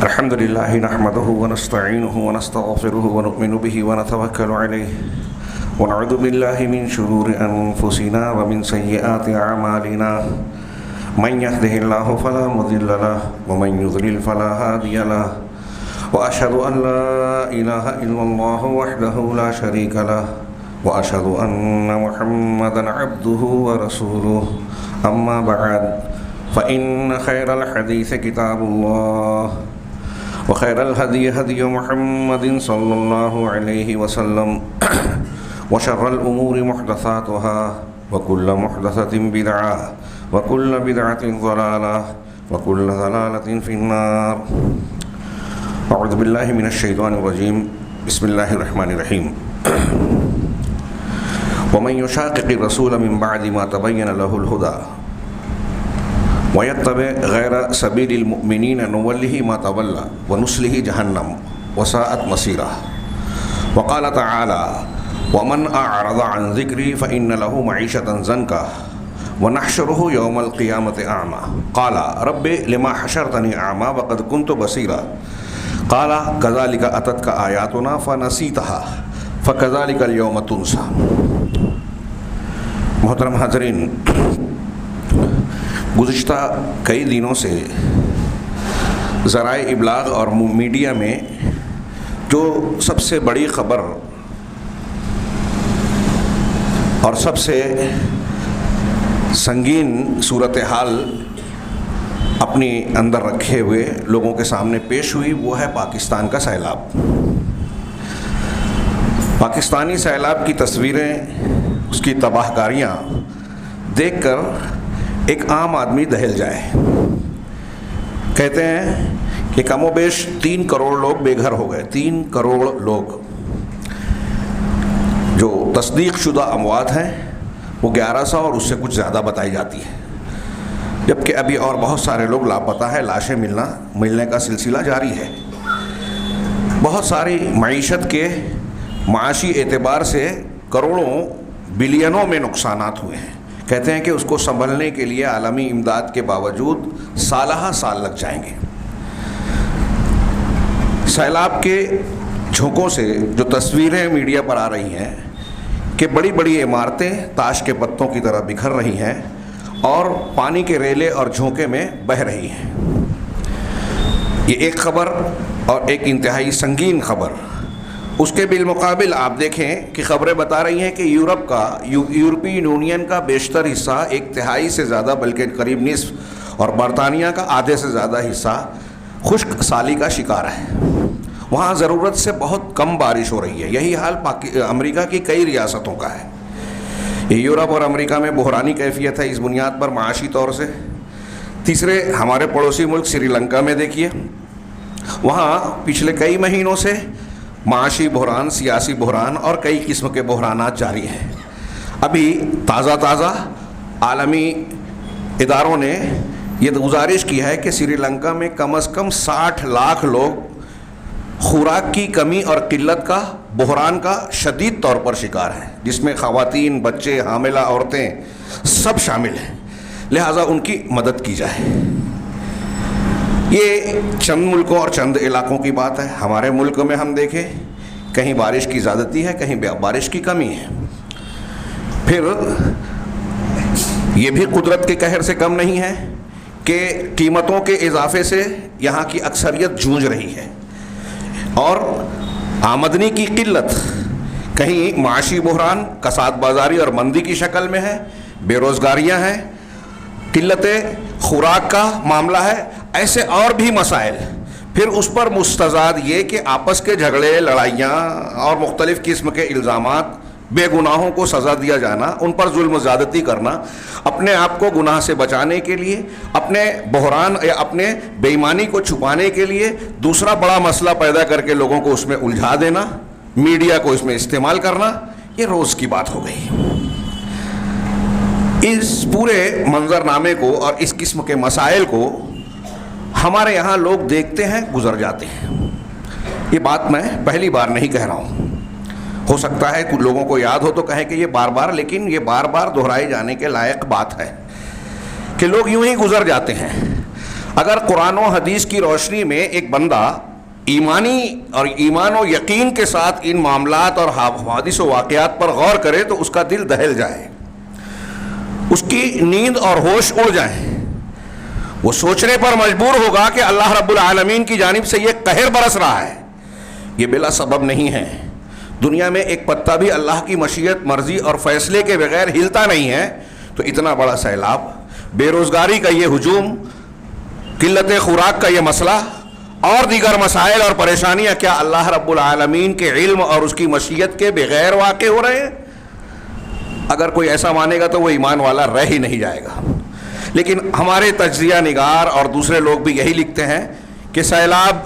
الحمد لله نحمده ونستعينه ونستغفره ونؤمن به ونتوكل عليه ونعوذ بالله من شرور أنفسنا ومن سيئات أعمالنا من يهده الله فلا مضل له ومن يضلل فلا هادي له وأشهد أن لا إله إلا الله وحده لا شريك له وأشهد أن محمدا عبده ورسوله أما بعد فإن خير الحديث كتاب الله وخير الهدي هدي محمد صلى الله عليه وسلم وشر الأمور محدثاتها وكل محدثة بدعة وكل بدعة ضلالة وكل ضلالة في النار. أعوذ بالله من الشيطان الرجيم. بسم الله الرحمن الرحيم. ومن يشاقق الرسول من بعد ما تبين له الهدى ويتبع غير سبيل المؤمنين نوله ما تولى ونصله جهنم وساءت مصيره. وقال تعالى: ومن أعرض عن ذكري فإن له معيشة ضنكا ونحشره يوم القيامة أعمى قال رب لما حشرتني أعمى وقد كنت بصيرا قال كذلك أتتك آياتنا فنسيتها فكذلك اليوم تنسى. محترم حاضرین، گزشتہ کئی دنوں سے ذرائع ابلاغ اور میڈیا میں جو سب سے بڑی خبر اور سب سے سنگین صورتحال اپنی اندر رکھے ہوئے لوگوں کے سامنے پیش ہوئی، وہ ہے پاکستان کا سیلاب. پاکستانی سیلاب کی تصویریں، اس کی تباہ کاریاں دیکھ کر ایک عام آدمی دہل جائے. کہتے ہیں کہ کم و بیش 3 کروڑ لوگ بے گھر ہو گئے. 3 کروڑ لوگ جو تصدیق شدہ اموات ہیں وہ 1100 اور اس سے کچھ زیادہ بتائی جاتی ہے، جبکہ ابھی اور بہت سارے لوگ لاپتہ ہیں. لاشیں ملنے کا سلسلہ جاری ہے. بہت ساری معیشت کے معاشی اعتبار سے کروڑوں بلینوں میں نقصانات ہوئے ہیں. کہتے ہیں کہ اس کو سنبھلنے کے لیے عالمی امداد کے باوجود سالہ سال لگ جائیں گے. سیلاب کے جھونکوں سے جو تصویریں میڈیا پر آ رہی ہیں کہ بڑی بڑی عمارتیں تاش کے پتوں کی طرح بکھر رہی ہیں اور پانی کے ریلے اور جھونکے میں بہہ رہی ہیں. یہ ایک خبر اور ایک انتہائی سنگین خبر. اس کے بالمقابل آپ دیکھیں کہ خبریں بتا رہی ہیں کہ یورپی یونین کا بیشتر حصہ 1/3 سے زیادہ بلکہ قریب نصف اور برطانیہ کا آدھے سے زیادہ حصہ خشک سالی کا شکار ہے. وہاں ضرورت سے بہت کم بارش ہو رہی ہے. یہی حال امریکہ کی کئی ریاستوں کا ہے. یورپ اور امریکہ میں بحرانی کیفیت ہے اس بنیاد پر معاشی طور سے. تیسرے ہمارے پڑوسی ملک سری لنکا میں دیکھیے، وہاں پچھلے کئی مہینوں سے معاشی بحران، سیاسی بحران اور کئی قسم کے بحرانات جاری ہیں. ابھی تازہ عالمی اداروں نے یہ گزارش کی ہے کہ سری لنکا میں کم از کم 60 لاکھ لوگ خوراک کی کمی اور قلت کا بحران کا شدید طور پر شکار ہیں، جس میں خواتین، بچے، حاملہ عورتیں سب شامل ہیں. لہٰذا ان کی مدد کی جائے. یہ چند ملکوں اور چند علاقوں کی بات ہے. ہمارے ملک میں ہم دیکھیں کہیں بارش کی زیادتی ہے، کہیں بارش کی کمی ہے. پھر یہ بھی قدرت کے قہر سے کم نہیں ہے کہ قیمتوں کے اضافے سے یہاں کی اکثریت جوجھ رہی ہے اور آمدنی کی قلت. کہیں معاشی بحران، کساد بازاری اور مندی کی شکل میں ہے، بے روزگاریاں ہیں، قلت خوراک کا معاملہ ہے، ایسے اور بھی مسائل. پھر اس پر مستزاد یہ کہ آپس کے جھگڑے، لڑائیاں اور مختلف قسم کے الزامات، بے گناہوں کو سزا دیا جانا، ان پر ظلم و زیادتی کرنا، اپنے آپ کو گناہ سے بچانے کے لیے، اپنے بحران یا اپنے بے ایمانی کو چھپانے کے لیے دوسرا بڑا مسئلہ پیدا کر کے لوگوں کو اس میں الجھا دینا، میڈیا کو اس میں استعمال کرنا، یہ روز کی بات ہو گئی. اس پورے منظرنامے کو اور اس قسم کے مسائل کو ہمارے یہاں لوگ دیکھتے ہیں، گزر جاتے ہیں. یہ بات میں پہلی بار نہیں کہہ رہا ہوں. ہو سکتا ہے کچھ لوگوں کو یاد ہو تو کہیں کہ یہ بار بار، لیکن یہ بار بار دہرائے جانے کے لائق بات ہے کہ لوگ یوں ہی گزر جاتے ہیں اگر قرآن و حدیث کی روشنی میں ایک بندہ ایمان و یقین کے ساتھ ان معاملات اور حوادث و واقعات پر غور کرے تو اس کا دل دہل جائے، اس کی نیند اور ہوش اڑ جائیں، وہ سوچنے پر مجبور ہوگا کہ اللہ رب العالمین کی جانب سے یہ قہر برس رہا ہے، یہ بلا سبب نہیں ہے۔ دنیا میں ایک پتا بھی اللہ کی مشیت، مرضی اور فیصلے کے بغیر ہلتا نہیں ہے، تو اتنا بڑا سیلاب، بے روزگاری کا یہ ہجوم، قلت خوراک کا یہ مسئلہ اور دیگر مسائل اور پریشانیاں کیا اللہ رب العالمین کے علم اور اس کی مشیت کے بغیر واقع ہو رہے ہیں؟ اگر کوئی ایسا مانے گا تو وہ ایمان والا رہ ہی نہیں جائے گا۔ لیکن ہمارے تجزیہ نگار اور دوسرے لوگ بھی یہی لکھتے ہیں کہ سیلاب،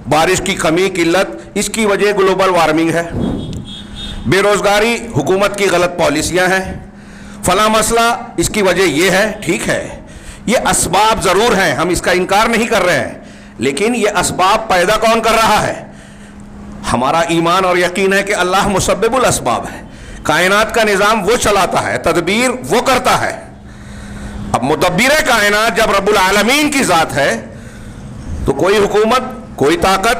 بارش کی کمی، قلت، اس کی وجہ گلوبل وارمنگ ہے، بے روزگاری حکومت کی غلط پالیسیاں ہیں، فلاں مسئلہ اس کی وجہ یہ ہے۔ ٹھیک ہے، یہ اسباب ضرور ہیں، ہم اس کا انکار نہیں کر رہے ہیں، لیکن یہ اسباب پیدا کون کر رہا ہے؟ ہمارا ایمان اور یقین ہے کہ اللہ مسبب الاسباب ہے، کائنات کا نظام وہ چلاتا ہے، تدبیر وہ کرتا ہے۔ اب مدبر کائنات جب رب العالمین کی ذات ہے تو کوئی حکومت، کوئی طاقت،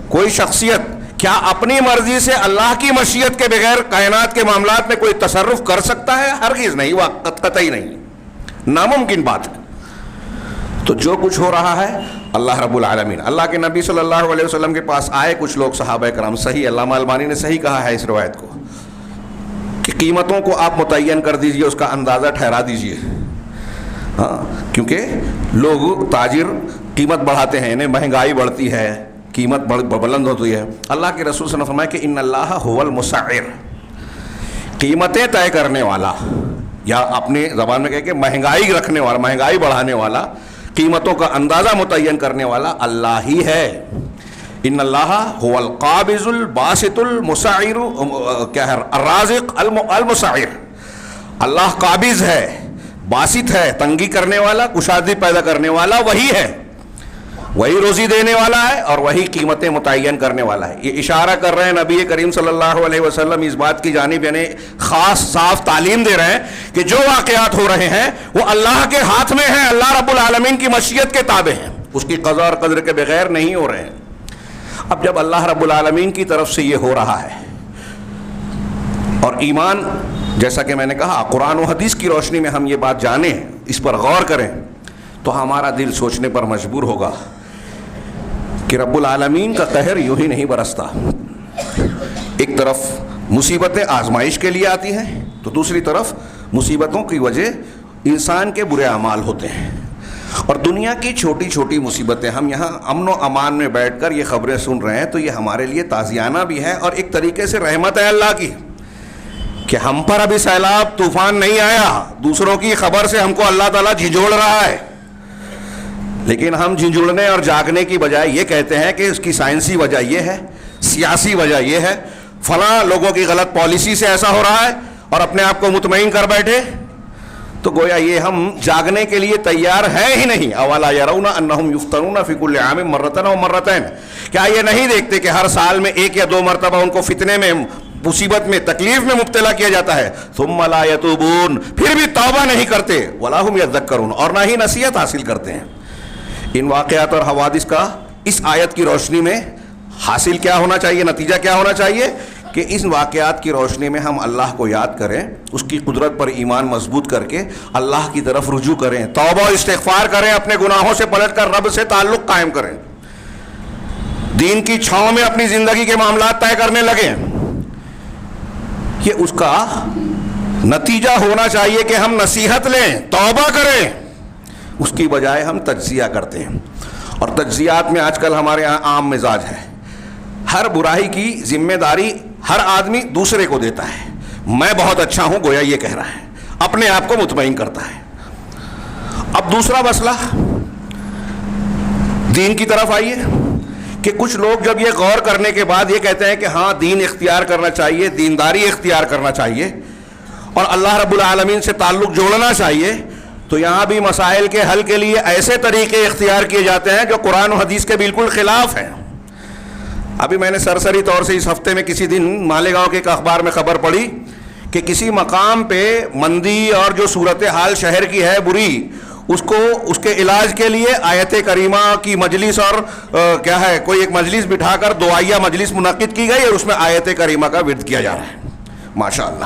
کوئی شخصیت کیا اپنی مرضی سے اللہ کی مشیت کے بغیر کائنات کے معاملات میں کوئی تصرف کر سکتا ہے؟ ہرگز نہیں، قطعی نہیں، ناممکن بات ہے۔ تو جو کچھ ہو رہا ہے اللہ رب العالمین، اللہ کے نبی صلی اللہ علیہ وسلم کے پاس آئے کچھ لوگ صحابہ کرام، صحیح علامہ البانی نے صحیح کہا ہے اس روایت کو کہ قیمتوں کو آپ متعین کر دیجئے، اس کا اندازہ ٹھہرا دیجئے، ہاں، کیونکہ لوگ تاجر قیمت بڑھاتے ہیں، انہیں مہنگائی بڑھتی ہے، قیمت بلند ہوتی ہے۔ اللہ کے رسول صلی اللہ علیہ وسلم نے فرمایا کہ ان اللہ هو المسعر، قیمتیں طے کرنے والا، یا اپنی زبان میں کہے کہ مہنگائی رکھنے والا، مہنگائی بڑھانے والا، قیمتوں کا اندازہ متعین کرنے والا اللہ ہی ہے۔ ان اللہ هو القابض الباسط المسعر، کیا ہے، الرازق المسعر، اللہ قابض ہے، باسط ہے، تنگی کرنے والا، کشادگی پیدا کرنے والا وہی ہے، وہی روزی دینے والا ہے اور وہی قیمتیں متعین کرنے والا ہے۔ یہ اشارہ کر رہے ہیں نبی کریم صلی اللہ علیہ وسلم اس بات کی جانب، یعنی خاص صاف تعلیم دے رہے ہیں کہ جو واقعات ہو رہے ہیں وہ اللہ کے ہاتھ میں ہیں، اللہ رب العالمین کی مشیت کے تابع ہیں، اس کی قضا اور قدر کے بغیر نہیں ہو رہے ہیں۔ اب جب اللہ رب العالمین کی طرف سے یہ ہو رہا ہے اور ایمان، جیسا کہ میں نے کہا، قرآن و حدیث کی روشنی میں ہم یہ بات جانیں، اس پر غور کریں، تو ہمارا دل سوچنے پر مجبور ہوگا کہ رب العالمین کا قہر یوں ہی نہیں برستا۔ ایک طرف مصیبتیں آزمائش کے لیے آتی ہیں تو دوسری طرف مصیبتوں کی وجہ انسان کے برے اعمال ہوتے ہیں، اور دنیا کی چھوٹی چھوٹی مصیبتیں، ہم یہاں امن و امان میں بیٹھ کر یہ خبریں سن رہے ہیں تو یہ ہمارے لیے تازیانہ بھی ہے اور ایک طریقے سے رحمت ہے اللہ کی کہ ہم پر ابھی سیلاب طوفان نہیں آیا، دوسروں کی خبر سے ہم کو اللہ تعالیٰ جھنجھوڑ رہا ہے، لیکن ہم جھنجھوڑنے اور جاگنے کی بجائے یہ کہتے ہیں کہ اس کی سائنسی وجہ یہ ہے، سیاسی وجہ یہ ہے، فلاں لوگوں کی غلط پالیسی سے ایسا ہو رہا ہے، اور اپنے آپ کو مطمئن کر بیٹھے، تو گویا یہ ہم جاگنے کے لیے تیار ہے ہی نہیں۔ اولا یرون انہم یفتنون فی کل عام مرتين او مرتين، کیا یہ نہیں دیکھتے کہ ہر سال میں ایک یا دو مرتبہ ان کو فتنے میں، مصیبت میں، تکلیف میں مبتلا کیا جاتا ہے، ثم لا یتوبون، پھر بھی توبہ نہیں کرتے، ولا هم یذکرون، اور نہ ہی نصیحت حاصل کرتے ہیں۔ ان واقعات اور حوادث کا اس آیت کی روشنی میں حاصل کیا ہونا چاہیے، نتیجہ کیا ہونا چاہیے کہ اس واقعات کی روشنی میں ہم اللہ کو یاد کریں، اس کی قدرت پر ایمان مضبوط کر کے اللہ کی طرف رجوع کریں، توبہ و استغفار کریں، اپنے گناہوں سے پلٹ کر رب سے تعلق قائم کریں، دین کی چھاؤں میں اپنی زندگی کے معاملات طے کرنے لگیں۔ یہ اس کا نتیجہ ہونا چاہیے کہ ہم نصیحت لیں، توبہ کریں، اس کی بجائے ہم تجزیہ کرتے ہیں، اور تجزیات میں آج کل ہمارے یہاں عام مزاج ہے، ہر برائی کی ذمہ داری ہر آدمی دوسرے کو دیتا ہے، میں بہت اچھا ہوں گویا یہ کہہ رہا ہے، اپنے آپ کو مطمئن کرتا ہے۔ اب دوسرا مسئلہ دین کی طرف آئیے کہ کچھ لوگ جب یہ غور کرنے کے بعد یہ کہتے ہیں کہ ہاں دین اختیار کرنا چاہیے، دینداری اختیار کرنا چاہیے اور اللہ رب العالمین سے تعلق جوڑنا چاہیے، تو یہاں بھی مسائل کے حل کے لیے ایسے طریقے اختیار کیے جاتے ہیں جو قرآن و حدیث کے بالکل خلاف ہیں۔ ابھی میں نے سرسری طور سے اس ہفتے میں کسی دن مالیگاؤں کے ایک اخبار میں خبر پڑھی کہ کسی مقام پہ مندی اور جو صورتحال شہر کی ہے بری، اس کو اس کے علاج کے لیے آیت کریمہ کی مجلس اور کیا ہے کوئی ایک مجلس بٹھا کر دعائیہ مجلس منعقد کی گئی اور اس میں آیت کریمہ کا ورد کیا جا رہا ہے. ماشاءاللہ.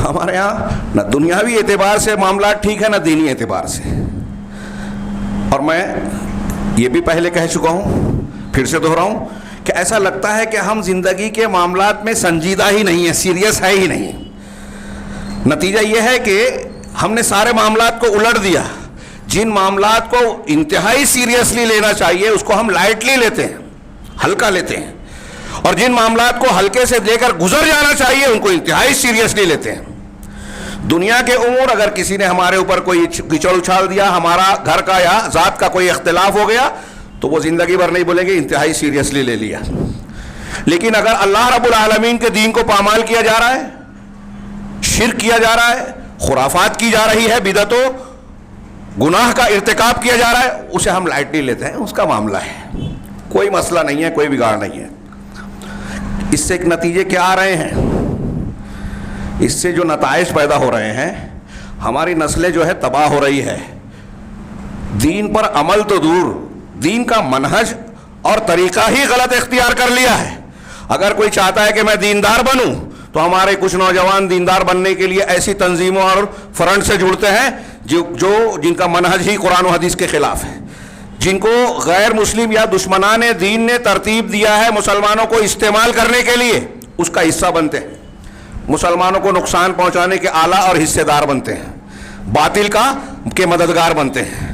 ہمارے یہاں نہ دنیاوی اعتبار سے معاملات ٹھیک ہے نہ دینی اعتبار سے. اور میں یہ بھی پہلے کہہ چکا ہوں, پھر سے دہراؤں کہ ایسا لگتا ہے کہ ہم زندگی کے معاملات میں سنجیدہ ہی نہیں ہیں, سیریس ہے ہی نہیں. نتیجہ یہ ہے کہ ہم نے سارے معاملات کو الٹ دیا. جن معاملات کو انتہائی سیریسلی لینا چاہیے اس کو ہم لائٹلی لیتے ہیں, ہلکا لیتے ہیں, اور جن معاملات کو ہلکے سے دے کر گزر جانا چاہیے ان کو انتہائی سیریسلی لیتے ہیں. دنیا کے امور اگر کسی نے ہمارے اوپر کوئی کیچڑ اچھال دیا, ہمارا گھر کا یا ذات کا کوئی اختلاف ہو گیا, تو وہ زندگی بھر نہیں بولیں گے انتہائی سیریسلی لے لیا. لیکن اگر اللہ رب العالمین کے دین کو پامال کیا جا رہا ہے, شرک کیا جا رہا ہے, خرافات کی جا رہی ہے, بدعتوں گناہ کا ارتکاب کیا جا رہا ہے, اسے ہم لائٹلی لیتے ہیں. اس کا معاملہ ہے, کوئی مسئلہ نہیں ہے, کوئی بگاڑ نہیں ہے. اس سے ایک نتیجے کیا آ رہے ہیں؟ اس سے جو نتائج پیدا ہو رہے ہیں, ہماری نسلیں جو ہے تباہ ہو رہی ہے. دین پر عمل تو دور, دین کا منہج اور طریقہ ہی غلط اختیار کر لیا ہے. اگر کوئی چاہتا ہے کہ میں دیندار بنوں تو ہمارے کچھ نوجوان دیندار بننے کے لیے ایسی تنظیموں اور فرنٹ سے جڑتے ہیں جن کا منہج ہی قرآن و حدیث کے خلاف ہے, جن کو غیر مسلم یا دشمنان دین نے ترتیب دیا ہے مسلمانوں کو استعمال کرنے کے لیے, اس کا حصہ بنتے ہیں. مسلمانوں کو نقصان پہنچانے کے آلہ اور حصے دار بنتے ہیں, باطل کے مددگار بنتے ہیں.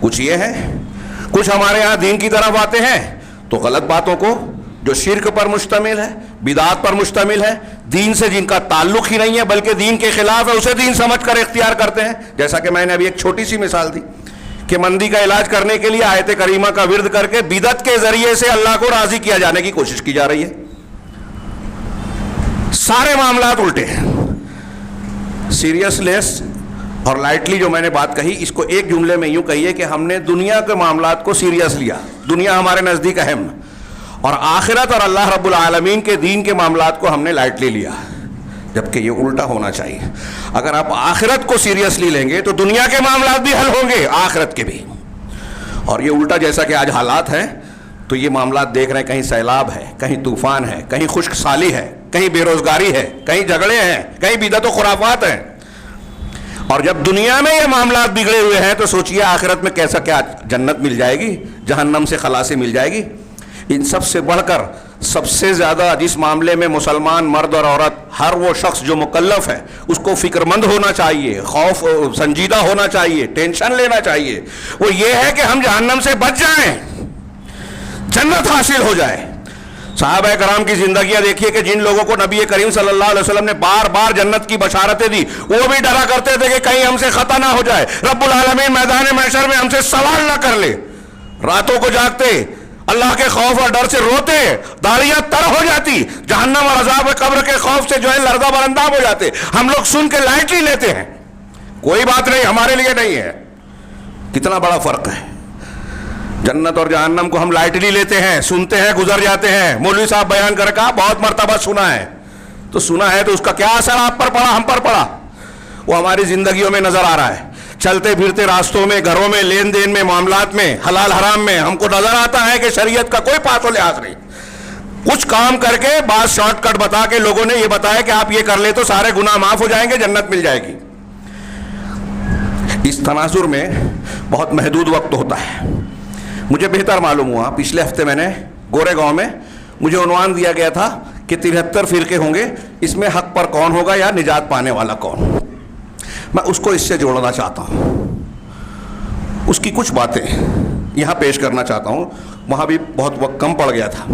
کچھ یہ ہے, کچھ ہمارے ہاں دین کی طرف آتے ہیں تو غلط باتوں کو جو شرک پر مشتمل ہے, بدعات پر مشتمل ہے, دین سے جن کا تعلق ہی نہیں ہے بلکہ دین کے خلاف ہے, اسے دین سمجھ کر اختیار کرتے ہیں. جیسا کہ میں نے ابھی ایک چھوٹی سی مثال دی کہ مندی کا علاج کرنے کے لیے آیت کریمہ کا ورد کر کے بدعت کے ذریعے سے اللہ کو راضی کیا جانے کی کوشش کی جا رہی ہے. سارے معاملات الٹے ہیں. سیریس لیس اور لائٹلی جو میں نے بات کہی, اس کو ایک جملے میں یوں کہیے کہ ہم نے دنیا کے معاملات کو سیریس لیا, دنیا ہمارے نزدیک اہم, اور آخرت اور اللہ رب العالمین کے دین کے معاملات کو ہم نے لائٹلی لیا, جبکہ یہ الٹا ہونا چاہیے. اگر آپ آخرت کو سیریسلی لیں گے تو دنیا کے معاملات بھی حل ہوں گے, آخرت کے بھی. اور یہ الٹا جیسا کہ آج حالات ہیں تو یہ معاملات دیکھ رہے ہیں, کہیں سیلاب ہے, کہیں طوفان ہے, کہیں خشک سالی ہے, کہیں بے روزگاری ہے, کہیں جھگڑے ہیں, کہیں بدعت و خرافات ہیں. اور جب دنیا میں یہ معاملات بگڑے ہوئے ہیں تو سوچئے آخرت میں کیسا, کیا جنت مل جائے گی, جہنم سے خلاصی مل جائے گی. ان سب سے بڑھ کر سب سے زیادہ جس معاملے میں مسلمان مرد اور عورت, ہر وہ شخص جو مکلف ہے, اس کو فکر مند ہونا چاہیے, خوف سنجیدہ ہونا چاہیے, ٹینشن لینا چاہیے, وہ یہ ہے کہ ہم جہنم سے بچ جائیں, جنت حاصل ہو جائے. صحابہ کرام کی زندگیاں دیکھیے کہ جن لوگوں کو نبی کریم صلی اللہ علیہ وسلم نے بار بار جنت کی بشارتیں دی, وہ بھی ڈرا کرتے تھے کہ کہیں ہم سے خطا نہ ہو جائے, رب العالمین میدان محشر میں ہم سے سوال نہ کر لے. راتوں کو جاگتے, اللہ کے خوف اور ڈر سے روتے, داڑیاں تر ہو جاتی, جہنم اور عذاب قبر کے خوف سے جو ہے لرزہ برنداب ہو جاتے. ہم لوگ سن کے لائٹلی لیتے ہیں, کوئی بات نہیں, ہمارے لیے نہیں ہے. کتنا بڑا فرق ہے. جنت اور جہنم کو ہم لائٹلی لیتے ہیں, سنتے ہیں, گزر جاتے ہیں. مولوی صاحب بیان کر کا بہت مرتبہ سنا ہے, تو سنا ہے تو اس کا کیا اثر آپ پر پڑا, ہم پر پڑا, وہ ہماری زندگیوں میں نظر آ رہا ہے. چلتے پھرتے راستوں میں, گھروں میں, لین دین میں, معاملات میں, حلال حرام میں ہم کو نظر آتا ہے کہ شریعت کا کوئی پاس و لحاظ نہیں. کچھ کام کر کے بعض شارٹ کٹ بتا کے لوگوں نے یہ بتایا کہ آپ یہ کر لیں تو سارے گناہ معاف ہو جائیں گے, جنت مل جائے گی. اس تناظر میں بہت محدود وقت ہوتا ہے. مجھے بہتر معلوم ہوا, پچھلے ہفتے میں نے گورے گاؤں میں مجھے عنوان دیا گیا تھا کہ 73 فرقے ہوں گے, اس میں حق پر کون ہوگا یا نجات پانے والا کون. میں اس کو اس سے جوڑنا چاہتا ہوں, اس کی کچھ باتیں یہاں پیش کرنا چاہتا ہوں. وہاں بھی بہت وقت کم پڑ گیا تھا.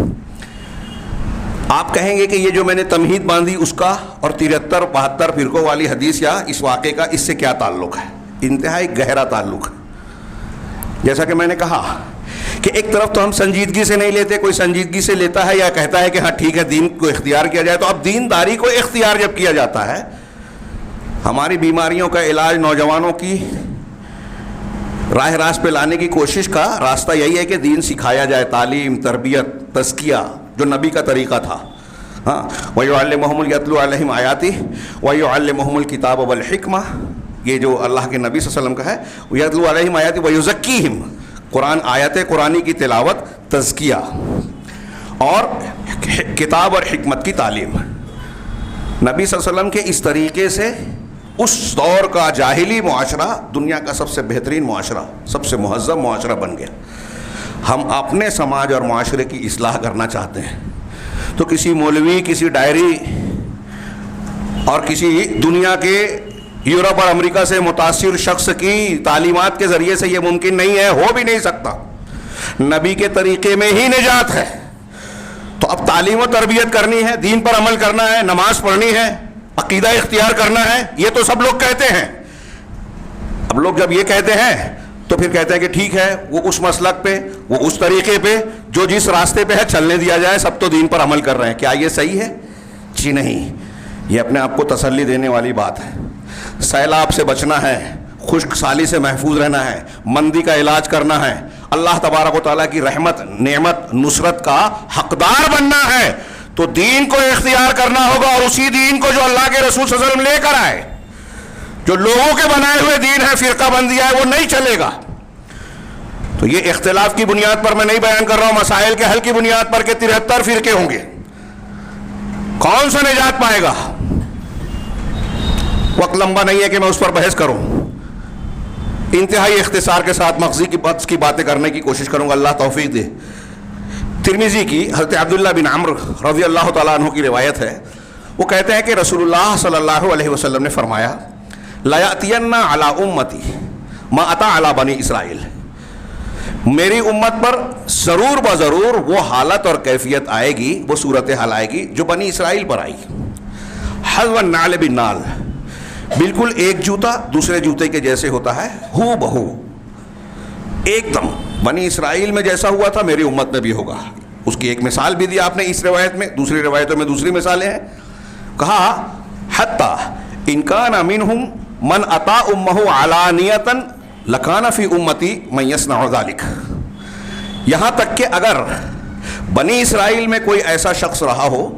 آپ کہیں گے کہ یہ جو میں نے تمہید باندھی اس کا اور 73-72 فرقوں والی حدیث یا اس واقعے کا اس سے کیا تعلق ہے. انتہائی گہرا تعلق ہے. جیسا کہ میں نے کہا کہ ایک طرف تو ہم سنجیدگی سے نہیں لیتے, کوئی سنجیدگی سے لیتا ہے یا کہتا ہے کہ ہاں ٹھیک ہے دین کو اختیار کیا جائے. تو اب دینداری کو اختیار جب کیا جاتا ہے, ہماری بیماریوں کا علاج نوجوانوں کی راہ راست پہ لانے کی کوشش کا راستہ یہی ہے کہ دین سکھایا جائے, تعلیم, تربیت, تزکیہ, جو نبی کا طریقہ تھا. ہاں, وَيُعَلِّمُهُمُ يَتْلُو عَلَيْهِمْ آيَاتِهِ وَيُعَلِّمُهُمُ الْكِتَابَ وَالْحِكْمَةَ یہ جو اللہ کے نبی صلی اللہ علیہ وسلم کا ہے، یتلو علیہم آیات ویزکیہم، قرآن آیت قرآنی کی تلاوت، تزکیہ اور کتاب اور حکمت کی تعلیم. نبی صلی اللہ علیہ وسلم کے اس طریقے سے اس دور کا جاہلی معاشرہ دنیا کا سب سے بہترین معاشرہ، سب سے مہذب معاشرہ بن گیا. ہم اپنے سماج اور معاشرے کی اصلاح کرنا چاہتے ہیں تو کسی مولوی، کسی ڈائری اور کسی دنیا کے یورپ اور امریکہ سے متاثر شخص کی تعلیمات کے ذریعے سے یہ ممکن نہیں ہے، ہو بھی نہیں سکتا. نبی کے طریقے میں ہی نجات ہے. تو اب تعلیم و تربیت کرنی ہے، دین پر عمل کرنا ہے، نماز پڑھنی ہے، عقیدہ اختیار کرنا ہے. یہ تو سب لوگ کہتے ہیں. اب لوگ جب یہ کہتے ہیں تو پھر کہتے ہیں کہ ٹھیک ہے، وہ اس مسلک پہ، وہ اس طریقے پہ، جو جس راستے پہ ہے چلنے دیا جائے، سب تو دین پر عمل کر رہے ہیں. کیا یہ صحیح ہے؟ جی نہیں. یہ اپنے آپ کو تسلی دینے والی بات ہے. سیلاب سے بچنا ہے، خشک سالی سے محفوظ رہنا ہے، مندی کا علاج کرنا ہے، اللہ تبارک و تعالیٰ کی رحمت، نعمت، نصرت کا حقدار بننا ہے تو دین کو اختیار کرنا ہوگا، اور اسی دین کو جو اللہ کے رسول صلی اللہ علیہ وسلم لے کر آئے. جو لوگوں کے بنائے ہوئے دین ہے، فرقہ بندیہ ہے، وہ نہیں چلے گا. تو یہ اختلاف کی بنیاد پر میں نہیں بیان کر رہا ہوں، مسائل کے حل کی بنیاد پر کہ 73 فرقے ہوں گے. کون سا نجات پائے گا؟ وقت لمبا نہیں ہے کہ میں اس پر بحث کروں. انتہائی اختصار کے ساتھ مغزی کی باتیں کرنے کی کوشش کروں گا، اللہ توفیق دے. ترمذی کی حضرت عبداللہ بن عمرو رضی اللہ تعالیٰ عنہ کی روایت ہے. وہ کہتے ہیں کہ رسول اللہ صلی اللہ علیہ وسلم نے فرمایا، لَيَأْتِيَنَّ عَلَىٰ أُمَّتِي مَا أَتَىٰ عَلَىٰ بَنِي اسرائیل، میری امت پر ضرور بضرور وہ حالت اور کیفیت آئے گی، وہ صورتحال آئے گی جو بنی اسرائیل پر آئی. حَذْوَ النَّعْلِ بِالنَّعْلِ، بالکل ایک جوتا دوسرے جوتے کے جیسے ہوتا ہے، ہو بہو ایک دم. بنی اسرائیل میں جیسا ہوا تھا میری امت میں بھی ہوگا. اس کی ایک مثال بھی دی آپ نے اس روایت میں، دوسری روایتوں میں دوسری مثالیں ہیں. کہا حتی ان کان منہم من اطاع امہ علانیۃ لکان فی امتی من یصنع ذلک، یہاں تک کہ اگر بنی اسرائیل میں کوئی ایسا شخص رہا ہو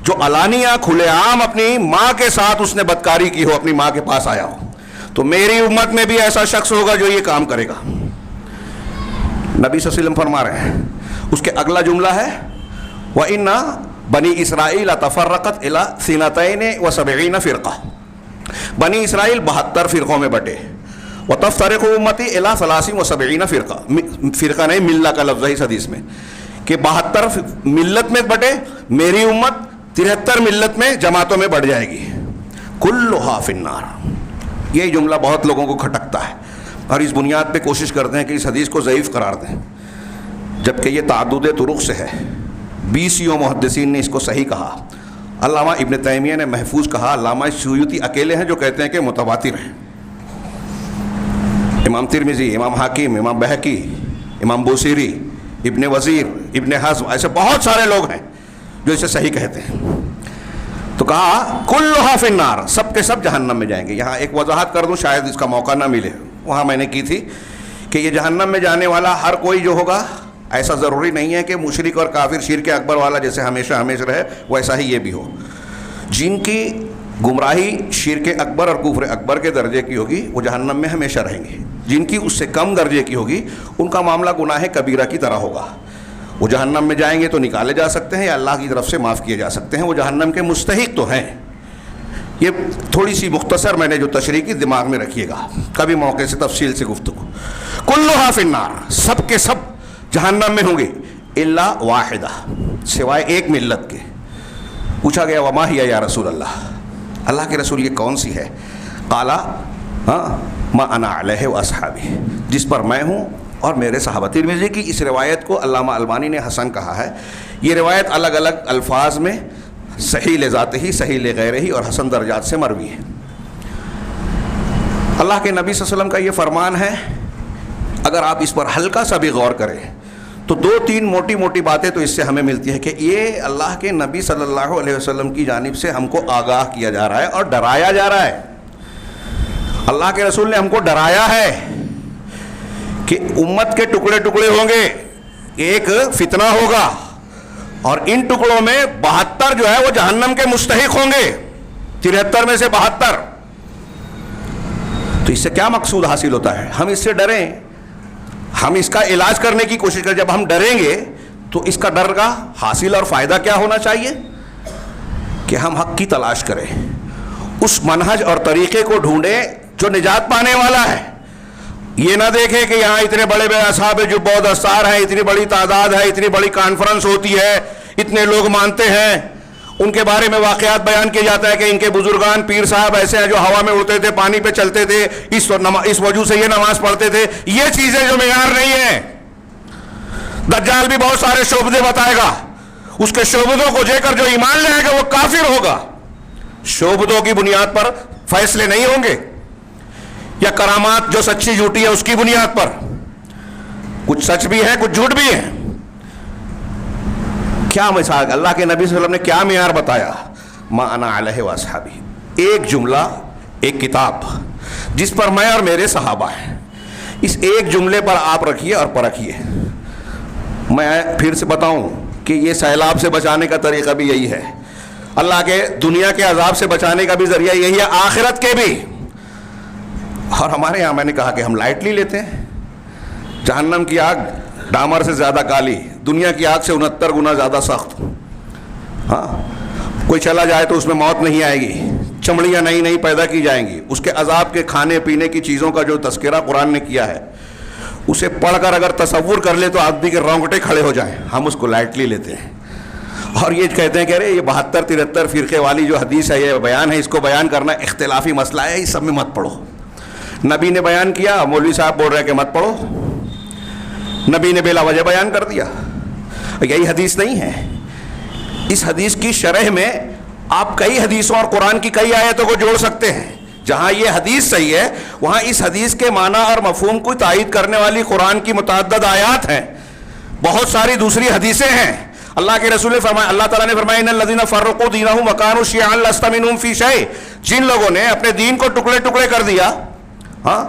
جو علانیہ کھلے عام اپنی ماں کے ساتھ اس نے بدکاری کی ہو، اپنی ماں کے پاس آیا ہو، تو میری امت میں بھی ایسا شخص ہوگا جو یہ کام کرے گا. نبی صلی اللہ علیہ وسلم فرما رہے ہیں. اس کے اگلا جملہ ہے وَإِنَّ بنی اسرائیل تفرقت إِلَىٰ 72 فرقہ، بنی اسرائیل 72 فرقوں میں بٹے. وَتَفْتَرِقُ أُمَّتِي إِلَىٰ 73 فرقہ، فرقہ نہیں ملہ کا لفظ ہے اس حدیث میں، کہ 72 ملت میں بٹے، میری امت 73 ملت میں جماعتوں میں بڑھ جائے گی. كُلُّهَا فِي النَّارِ. یہ جملہ بہت لوگوں کو کھٹکتا ہے اور اس بنیاد پہ کوشش کرتے ہیں کہ اس حدیث کو ضعیف قرار دیں، جبکہ یہ تعدد طرق سے ہے. 20 محدثین نے اس کو صحیح کہا. علامہ ابن تیمیہ نے محفوظ کہا. علامہ سیوطی اکیلے ہیں جو کہتے ہیں کہ متواتر ہیں. امام ترمذی، امام حاکم، امام بہقی، امام بوصیری، ابن وزیر، ابن حزم، ایسے بہت سارے لوگ ہیں جو اسے صحیح کہتے ہیں. تو کہا کلھا فی النار، سب کے سب جہنم میں جائیں گے. یہاں ایک وضاحت کر دوں، شاید اس کا موقع نہ ملے، وہاں میں نے کی تھی کہ یہ جہنم میں جانے والا ہر کوئی جو ہوگا، ایسا ضروری نہیں ہے کہ مشرک اور کافر شرک اکبر والا جیسے ہمیشہ ہمیشہ رہے ویسا ہی یہ بھی ہو. جن کی گمراہی شرک اکبر اور کفر اکبر کے درجے کی ہوگی وہ جہنم میں ہمیشہ رہیں گے. جن کی اس سے کم درجے کی ہوگی ان کا معاملہ گناہ کبیرہ کی طرح ہوگا. وہ جہنم میں جائیں گے تو نکالے جا سکتے ہیں یا اللہ کی طرف سے معاف کیے جا سکتے ہیں. وہ جہنم کے مستحق تو ہیں. یہ تھوڑی سی مختصر میں نے جو تشریح کی دماغ میں رکھیے گا، کبھی موقع سے تفصیل سے گفتگو. کلھا فی النار، سب کے سب جہنم میں ہوں گے، الا واحدہ، سوائے ایک ملت کے. پوچھا گیا وما ہی یا رسول اللہ، اللہ کے رسول یہ کون سی ہے؟ قالا ما انا علیہ واصحابی، جس پر میں ہوں اور میرے صحابہ. ترمذی کی اس روایت کو علامہ البانی نے حسن کہا ہے. یہ روایت الگ الگ الفاظ میں صحیح لذاتہ ہی، صحیح لغیرہ ہی اور حسن درجات سے مروی ہے. اللہ کے نبی صلی اللہ علیہ وسلم کا یہ فرمان ہے. اگر آپ اس پر ہلکا سا بھی غور کریں تو 2-3 موٹی موٹی باتیں تو اس سے ہمیں ملتی ہے کہ یہ اللہ کے نبی صلی اللہ علیہ وسلم کی جانب سے ہم کو آگاہ کیا جا رہا ہے اور ڈرایا جا رہا ہے. اللہ کے رسول نے ہم کو ڈرایا ہے کہ امت کے ٹکڑے ٹکڑے ہوں گے، ایک فتنہ ہوگا اور ان ٹکڑوں میں 72 جو ہے وہ جہنم کے مستحق ہوں گے. 73 میں سے 72. تو اس سے کیا مقصود حاصل ہوتا ہے؟ ہم اس سے ڈریں، ہم اس کا علاج کرنے کی کوشش کریں. جب ہم ڈریں گے تو اس کا ڈر کا حاصل اور فائدہ کیا ہونا چاہیے کہ ہم حق کی تلاش کریں، اس منہج اور طریقے کو ڈھونڈیں جو نجات پانے والا ہے. یہ نہ دیکھیں کہ یہاں اتنے بڑے بڑے اصحاب جو بہت دستار ہیں، اتنی بڑی تعداد ہے، اتنی بڑی کانفرنس ہوتی ہے، اتنے لوگ مانتے ہیں، ان کے بارے میں واقعات بیان کیا جاتا ہے کہ ان کے بزرگان پیر صاحب ایسے ہیں جو ہوا میں اڑتے تھے، پانی پہ چلتے تھے، اس وجہ سے یہ نماز پڑھتے تھے. یہ چیزیں جو معیار نہیں ہیں. دجال بھی بہت سارے شعبدے بتائے گا، اس کے شعبدوں کو دے کر جو ایمان لے آئے گا وہ کافر ہوگا. شعبدوں کی بنیاد پر فیصلے نہیں ہوں گے، یا کرامات جو سچی جھوٹی ہے اس کی بنیاد پر. کچھ سچ بھی ہے، کچھ جھوٹ بھی ہے. کیا مثال اللہ کے نبی صلی اللہ علیہ وسلم نے کیا معیار بتایا؟ ما انا علیہ واصحابی، ایک جملہ، ایک کتاب جس پر میں اور میرے صحابہ ہیں، اس ایک جملے پر آپ رکھیے اور پرکھیے. میں پھر سے بتاؤں کہ یہ سیلاب سے بچانے کا طریقہ بھی یہی ہے، اللہ کے دنیا کے عذاب سے بچانے کا بھی ذریعہ یہی ہے، آخرت کے بھی. اور ہمارے یہاں میں نے کہا کہ ہم لائٹلی لیتے ہیں. جہنم کی آگ ڈامر سے زیادہ کالی، دنیا کی آگ سے 69 گنا زیادہ سخت. ہاں، کوئی چلا جائے تو اس میں موت نہیں آئے گی، چمڑیاں نئی نئی پیدا کی جائیں گی. اس کے عذاب کے کھانے پینے کی چیزوں کا جو تذکرہ قرآن نے کیا ہے، اسے پڑھ کر اگر تصور کر لے تو آدمی کے رونگٹے کھڑے ہو جائیں. ہم اس کو لائٹلی لیتے ہیں اور یہ کہتے ہیں کہ ارے یہ 72-73 فرقے والی جو حدیث ہے، یہ بیان ہے، اس کو بیان کرنا اختلافی مسئلہ ہے، اس سب میں مت پڑھو. نبی نے بیان کیا، مولوی صاحب بول رہے ہیں کہ مت پڑھو. نبی نے بلا وجہ بیان کر دیا. یہی حدیث نہیں ہے. اس حدیث کی شرح میں آپ کئی حدیثوں اور قرآن کی کئی آیتوں کو جوڑ سکتے ہیں. جہاں یہ حدیث صحیح ہے وہاں اس حدیث کے معنی اور مفہوم کو تائید کرنے والی قرآن کی متعدد آیات ہیں، بہت ساری دوسری حدیثیں ہیں. اللہ کے رسول نے فرمایا، اللہ تعالیٰ نے فرمایا ان الذین فرقوا دینہم وکانوا شیعا لست منہم فی شیء، جن لوگوں نے اپنے دین کو ٹکڑے ٹکڑے کر دیا، ہاں،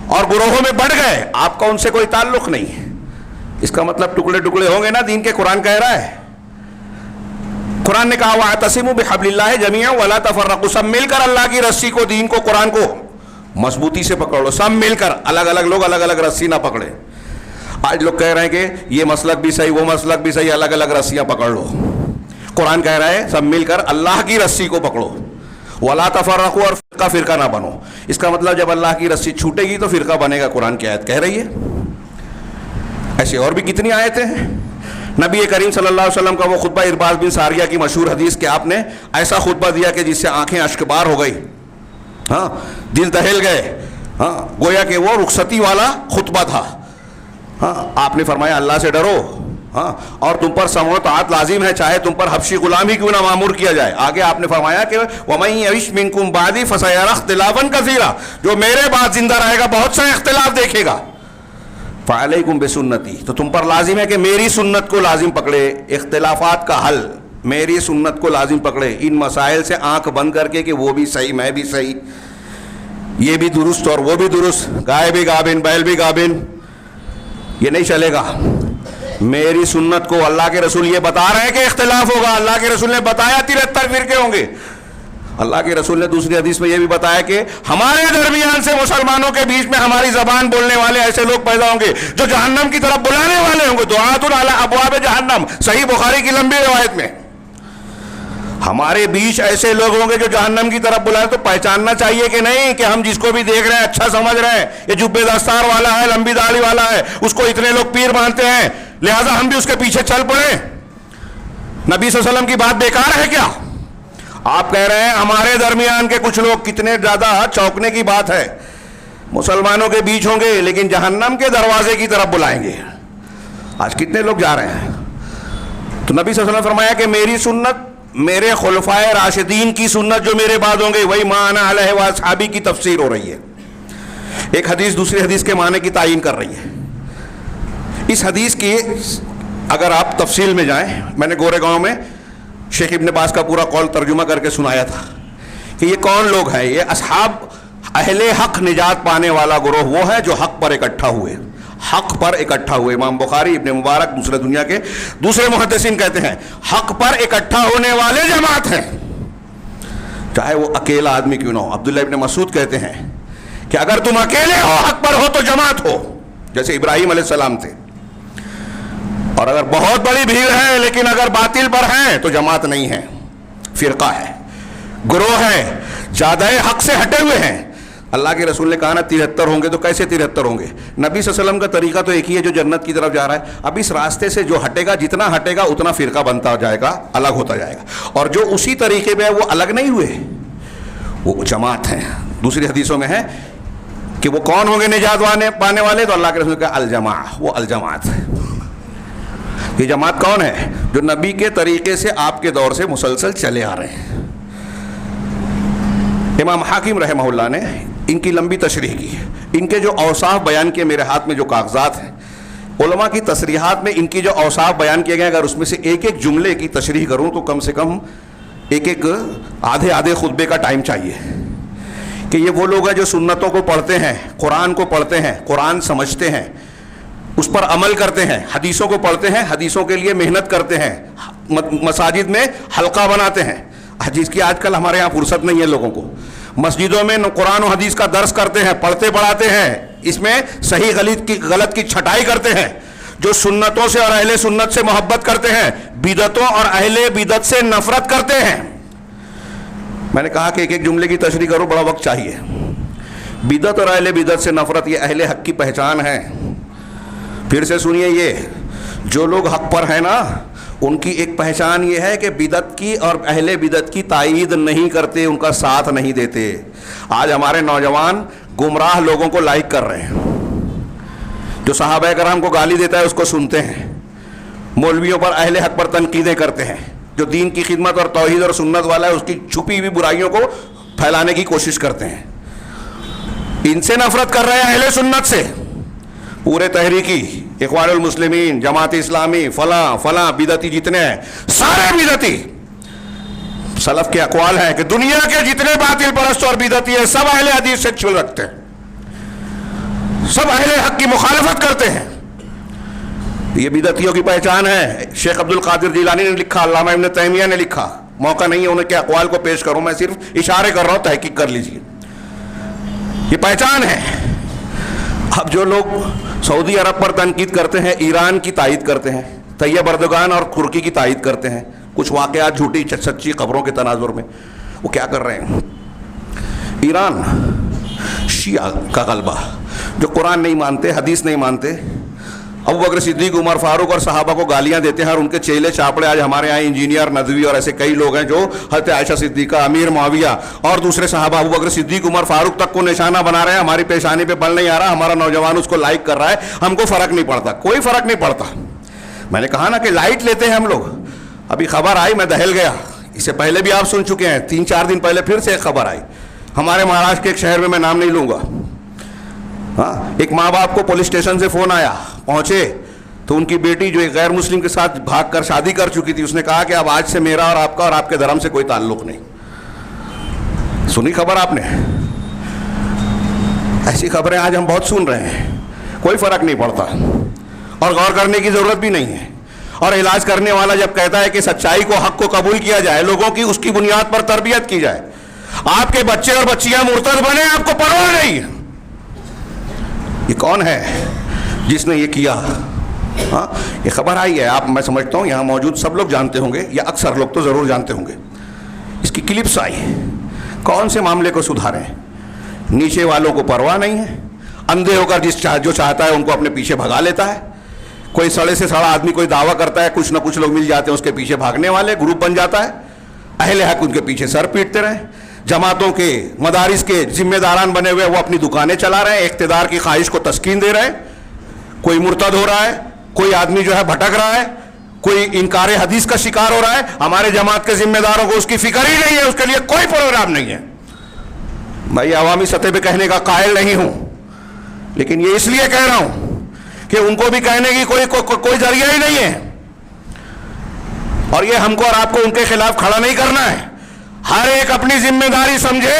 اور گروہوں میں بڑھ گئے، آپ کا ان سے کوئی تعلق نہیں ہے. اس کا مطلب ٹکڑے ٹکڑے ہوں گے نا دین کے. قرآن کہہ رہا ہے، قرآن نے کہا وَاعْتَصِمُوا بِحَبْلِ اللَّهِ جَمِيعًا وَلَا تَفَرَّقُوا، سب مل کر اللہ کی رسی کو، دین کو، قرآن کو مضبوطی سے پکڑ لو. سب مل کر، الگ الگ لوگ الگ الگ رسی نہ پکڑے. آج لوگ کہہ رہے ہیں کہ یہ مسلک بھی صحیح، وہ مسلک بھی صحیح، الگ الگ رسیاں پکڑ لو. قرآن کہہ رہا ہے سب مل کر اللہ کی رسی کو پکڑو. وَلَا تَفَرَّقُوا، اور فرقہ فرقہ نہ بنو. اس کا مطلب جب اللہ کی رسی چھوٹے گی تو فرقہ بنے گا، قرآن کی آیت کہہ رہی ہے. ایسے اور بھی کتنی آیتیں ہیں. نبی کریم صلی اللہ علیہ وسلم کا وہ خطبہ ارباز بن ساریہ کی مشہور حدیث کہ آپ نے ایسا خطبہ دیا کہ جس سے آنکھیں اشکبار ہو گئی، ہاں، دل دہل گئے، ہاں، گویا کہ وہ رخصتی والا خطبہ تھا. ہاں، آپ نے فرمایا اللہ سے ڈرو، ہاں، اور تم پر سمع و طاعت لازم ہے، چاہے تم پر حبشی غلام ہی کیوں نہ معمور کیا جائے. آگے آپ نے فرمایا کہ وَمَن يَعِشْ مِنكُم بَعْدِي فَسَيَرَى اخْتِلَافًا كَثِيرًا، جو میرے بعد زندہ رہے گا بہت سا اختلاف دیکھے گا. فَعَلَيْكُمْ بِسُنَّتِي، تو تم پر لازم ہے کہ میری سنت کو لازم پکڑے. اختلافات کا حل، میری سنت کو لازم پکڑے. ان مسائل سے آنکھ بند کر کے کہ وہ بھی صحیح، میں بھی صحیح، یہ بھی درست اور وہ بھی درست، گائے بھی گابن بیل بھی گابن، یہ نہیں چلے گا. میری سنت کو، اللہ کے رسول یہ بتا رہے ہیں کہ اختلاف ہوگا. اللہ کے رسول نے بتایا 73 فرقے ہوں گے. اللہ کے رسول نے دوسری حدیث میں یہ بھی بتایا کہ ہمارے درمیان سے مسلمانوں کے بیچ میں ہماری زبان بولنے والے ایسے لوگ پیدا ہوں گے جو جہنم کی طرف بلانے والے ہوں گے. دعات علی ابواب جہنم، صحیح بخاری کی لمبی روایت میں. ہمارے بیچ ایسے لوگ ہوں گے جو جہنم کی طرف بلائیں. تو پہچاننا چاہیے کہ نہیں کہ ہم جس کو بھی دیکھ رہے ہیں اچھا سمجھ رہے ہیں، یہ جبے دستار والا ہے، لمبی داڑھی والا ہے، اس کو اتنے لوگ پیر مانتے ہیں، لہٰذا ہم بھی اس کے پیچھے چل پڑے. نبی صلی اللہ علیہ وسلم کی بات بیکار ہے کیا؟ آپ کہہ رہے ہیں ہمارے درمیان کے کچھ لوگ، کتنے زیادہ چونکنے کی بات ہے، مسلمانوں کے بیچ ہوں گے لیکن جہنم کے دروازے کی طرف بلائیں گے. آج کتنے لوگ جا رہے ہیں. تو نبی صلی اللہ علیہ وسلم نے فرمایا کہ میری سنت، میرے خلفائے راشدین کی سنت جو میرے بعد ہوں گے، وہی ما انا علیہ واصحابی کی تفسیر ہو رہی ہے. ایک حدیث دوسری حدیث کے معنی کی تعیین کر رہی ہے. اس حدیث کی اگر آپ تفصیل میں جائیں، میں نے گورے گاؤں میں شیخ ابن باز کا پورا قول ترجمہ کر کے سنایا تھا کہ یہ کون لوگ ہیں. یہ اصحاب اہل حق، نجات پانے والا گروہ وہ ہے جو حق پر اکٹھا ہوئے، حق پر اکٹھا ہوئے. امام بخاری، ابن مبارک، دوسرے دنیا کے دوسرے محدثین کہتے ہیں حق پر اکٹھا ہونے والے جماعت ہیں، چاہے وہ اکیلا آدمی کیوں نہ ہو. عبداللہ ابن مسعود کہتے ہیں کہ اگر تم اکیلے ہو حق پر ہو تو جماعت ہو، جیسے ابراہیم علیہ السلام تھے، اور اگر بہت بڑی بھیڑ ہے لیکن اگر باطل پر ہیں تو جماعت نہیں ہے، فرقہ ہے، گروہ ہے، زیادہ حق سے ہٹے ہوئے ہیں۔ اللہ کے رسول نے کہا نا 73 ہوں گے، تو کیسے 73 ہوں گے؟ نبی صلی اللہ علیہ وسلم کا طریقہ تو ایک ہی ہے جو جنت کی طرف جا رہا ہے۔ اب اس راستے سے جو ہٹے گا، جتنا ہٹے گا اتنا فرقہ بنتا جائے گا، الگ ہوتا جائے گا، اور جو اسی طریقے میں ہے وہ الگ نہیں ہوئے، وہ جماعت ہیں۔ دوسری حدیثوں میں ہے کہ وہ کون ہوں گے نجات پانے والے، تو اللہ کے رسول نے کہا الجماع، وہ الجماعت ہے۔ یہ جماعت کون ہے؟ جو نبی کے طریقے سے آپ کے دور سے مسلسل چلے آ رہے ہیں۔ امام حاکم رحمہ اللہ نے ان کی لمبی تشریح کی، ان کے جو اوصاف بیان کیے، میرے ہاتھ میں جو کاغذات ہیں، علماء کی تصریحات میں ان کی جو اوصاف بیان کیے گئے، اگر اس میں سے ایک ایک جملے کی تشریح کروں تو کم سے کم ایک آدھے خطبے کا ٹائم چاہیے، کہ یہ وہ لوگ ہیں جو سنتوں کو پڑھتے ہیں، قرآن کو پڑھتے ہیں، قرآن سمجھتے ہیں، اس پر عمل کرتے ہیں، حدیثوں کو پڑھتے ہیں، حدیثوں کے لیے محنت کرتے ہیں، مساجد میں حلقہ بناتے ہیں، حدیث کی آج کل ہمارے یہاں فرصت نہیں ہے لوگوں کو، مسجدوں میں قرآن و حدیث کا درس کرتے ہیں، پڑھتے پڑھاتے ہیں، اس میں صحیح غلط کی چھٹائی کرتے ہیں، جو سنتوں سے اور اہل سنت سے محبت کرتے ہیں، بدعتوں اور اہل بدعت سے نفرت کرتے ہیں۔ میں نے کہا کہ ایک ایک جملے کی تشریح کروں، بڑا وقت چاہیے۔ بدعت اور اہل بدعت سے نفرت یہ اہل حق کی پہچان ہے۔ پھر سے سنیے، یہ جو لوگ حق پر ہیں نا، ان کی ایک پہچان یہ ہے کہ بدعت کی اور اہل بدعت کی تائید نہیں کرتے، ان کا ساتھ نہیں دیتے۔ آج ہمارے نوجوان گمراہ لوگوں کو لائک کر رہے ہیں، جو صحابہ کرام کو گالی دیتا ہے اس کو سنتے ہیں، مولویوں پر اہل حق پر تنقیدیں کرتے ہیں، جو دین کی خدمت اور توحید اور سنت والا ہے اس کی چھپی ہوئی برائیوں کو پھیلانے کی کوشش کرتے ہیں۔ ان سے نفرت کر رہے ہیں، اہل سنت سے۔ پورے تحریکی، اخوان المسلمین، جماعت اسلامی، فلاں بدعتی جتنے ہیں، سارے بدعتی۔ سلف کے اقوال ہیں کہ دنیا کے جتنے باطل پرست اور بدعتی ہیں سب اہل حدیث سے چھل رکھتے ہیں، سب اہل حق کی مخالفت کرتے ہیں۔ یہ بدعتیوں کی پہچان ہے۔ شیخ عبد القادر جیلانی نے لکھا، علامہ ابن تیمیہ نے لکھا، موقع نہیں ہے ان کے اقوال کو پیش کروں، میں صرف اشارے کر رہا ہوں، تحقیق کر لیجیے۔ یہ پہچان ہے۔ اب جو لوگ سعودی عرب پر تنقید کرتے ہیں، ایران کی تائید کرتے ہیں، طیب اردگان اور ترکی کی تائید کرتے ہیں، کچھ واقعات جھوٹی سچی خبروں کے تناظر میں، وہ کیا کر رہے ہیں؟ ایران شیعہ کا غلبہ، جو قرآن نہیں مانتے، حدیث نہیں مانتے، ابوبکر صدیق، عمر فاروق اور صحابہ کو گالیاں دیتے ہیں، اور ان کے چیلے چاپڑے آج ہمارے یہاں انجینئر ندوی اور ایسے کئی لوگ ہیں جو حضرت عائشہ صدیقہ، امیر معاویہ اور دوسرے صحابہ، ابوبکر صدیق، عمر فاروق تک کو نشانہ بنا رہے ہیں۔ ہماری پیشانی پہ بل نہیں آ رہا، ہمارا نوجوان اس کو لائک کر رہا ہے، ہم کو فرق نہیں پڑتا، کوئی فرق نہیں پڑتا۔ میں نے کہا نا کہ لائٹ لیتے ہیں ہم لوگ۔ ابھی خبر آئی، میں دہل گیا، اس سے پہلے بھی آپ سن چکے ہیں، 3-4 دن پہلے پھر سے ایک خبر آئی ہمارے مہاراشٹر کے ایک شہر میں نام نہیں لوں گا، ہاں، ایک ماں باپ کو پولیس اسٹیشن سے فون آیا، پہنچے تو ان کی بیٹی جو ایک غیر مسلم کے ساتھ بھاگ کر شادی کر چکی تھی، اس نے کہا کہ اب آج سے میرا اور آپ کا اور آپ کے دھرم سے کوئی تعلق نہیں۔ سنی خبر آپ نے؟ ایسی خبریں آج ہم بہت سن رہے ہیں، کوئی فرق نہیں پڑتا اور غور کرنے کی ضرورت بھی نہیں ہے۔ اور علاج کرنے والا جب کہتا ہے کہ سچائی کو، حق کو قبول کیا جائے، لوگوں کی اس کی بنیاد پر تربیت کی جائے، آپ کے بچے اور بچیاں مرتد بنے، آپ کو پرواہ نہیں ہے۔ یہ کون ہے جس نے یہ کیا؟ ہاں، یہ خبر آئی ہے، آپ، میں سمجھتا ہوں یہاں موجود سب لوگ جانتے ہوں گے، یا اکثر لوگ تو ضرور جانتے ہوں گے۔ اس کی کلپس آئی، کون سے معاملے کو سدھاریں؟ نیچے والوں کو پرواہ نہیں ہے، اندھے ہو کر جو چاہتا ہے ان کو اپنے پیچھے بھگا لیتا ہے۔ کوئی سڑے سے سڑا آدمی کوئی دعویٰ کرتا ہے، کچھ نہ کچھ لوگ مل جاتے ہیں اس کے پیچھے بھاگنے والے، گروپ بن جاتا ہے، اہل حق ان کے پیچھے سر پیٹتے رہے۔ جماعتوں کے، مدارس کے ذمہ داران بنے ہوئے وہ اپنی دکانیں چلا رہے ہیں، اقتدار کی خواہش کو تسکین دے رہے ہیں۔ کوئی مرتد ہو رہا ہے، کوئی آدمی جو ہے بھٹک رہا ہے، کوئی انکار حدیث کا شکار ہو رہا ہے، ہمارے جماعت کے ذمہ داروں کو اس کی فکر ہی نہیں ہے، اس کے لیے کوئی پروگرام نہیں ہے۔ میں یہ عوامی سطح پہ کہنے کا قائل نہیں ہوں، لیکن یہ اس لیے کہہ رہا ہوں کہ ان کو بھی کہنے کی کوئی ذریعہ ہی نہیں ہے، اور یہ ہم کو اور آپ کو ان کے خلاف کھڑا نہیں کرنا ہے۔ ہر ایک اپنی ذمہ داری سمجھے۔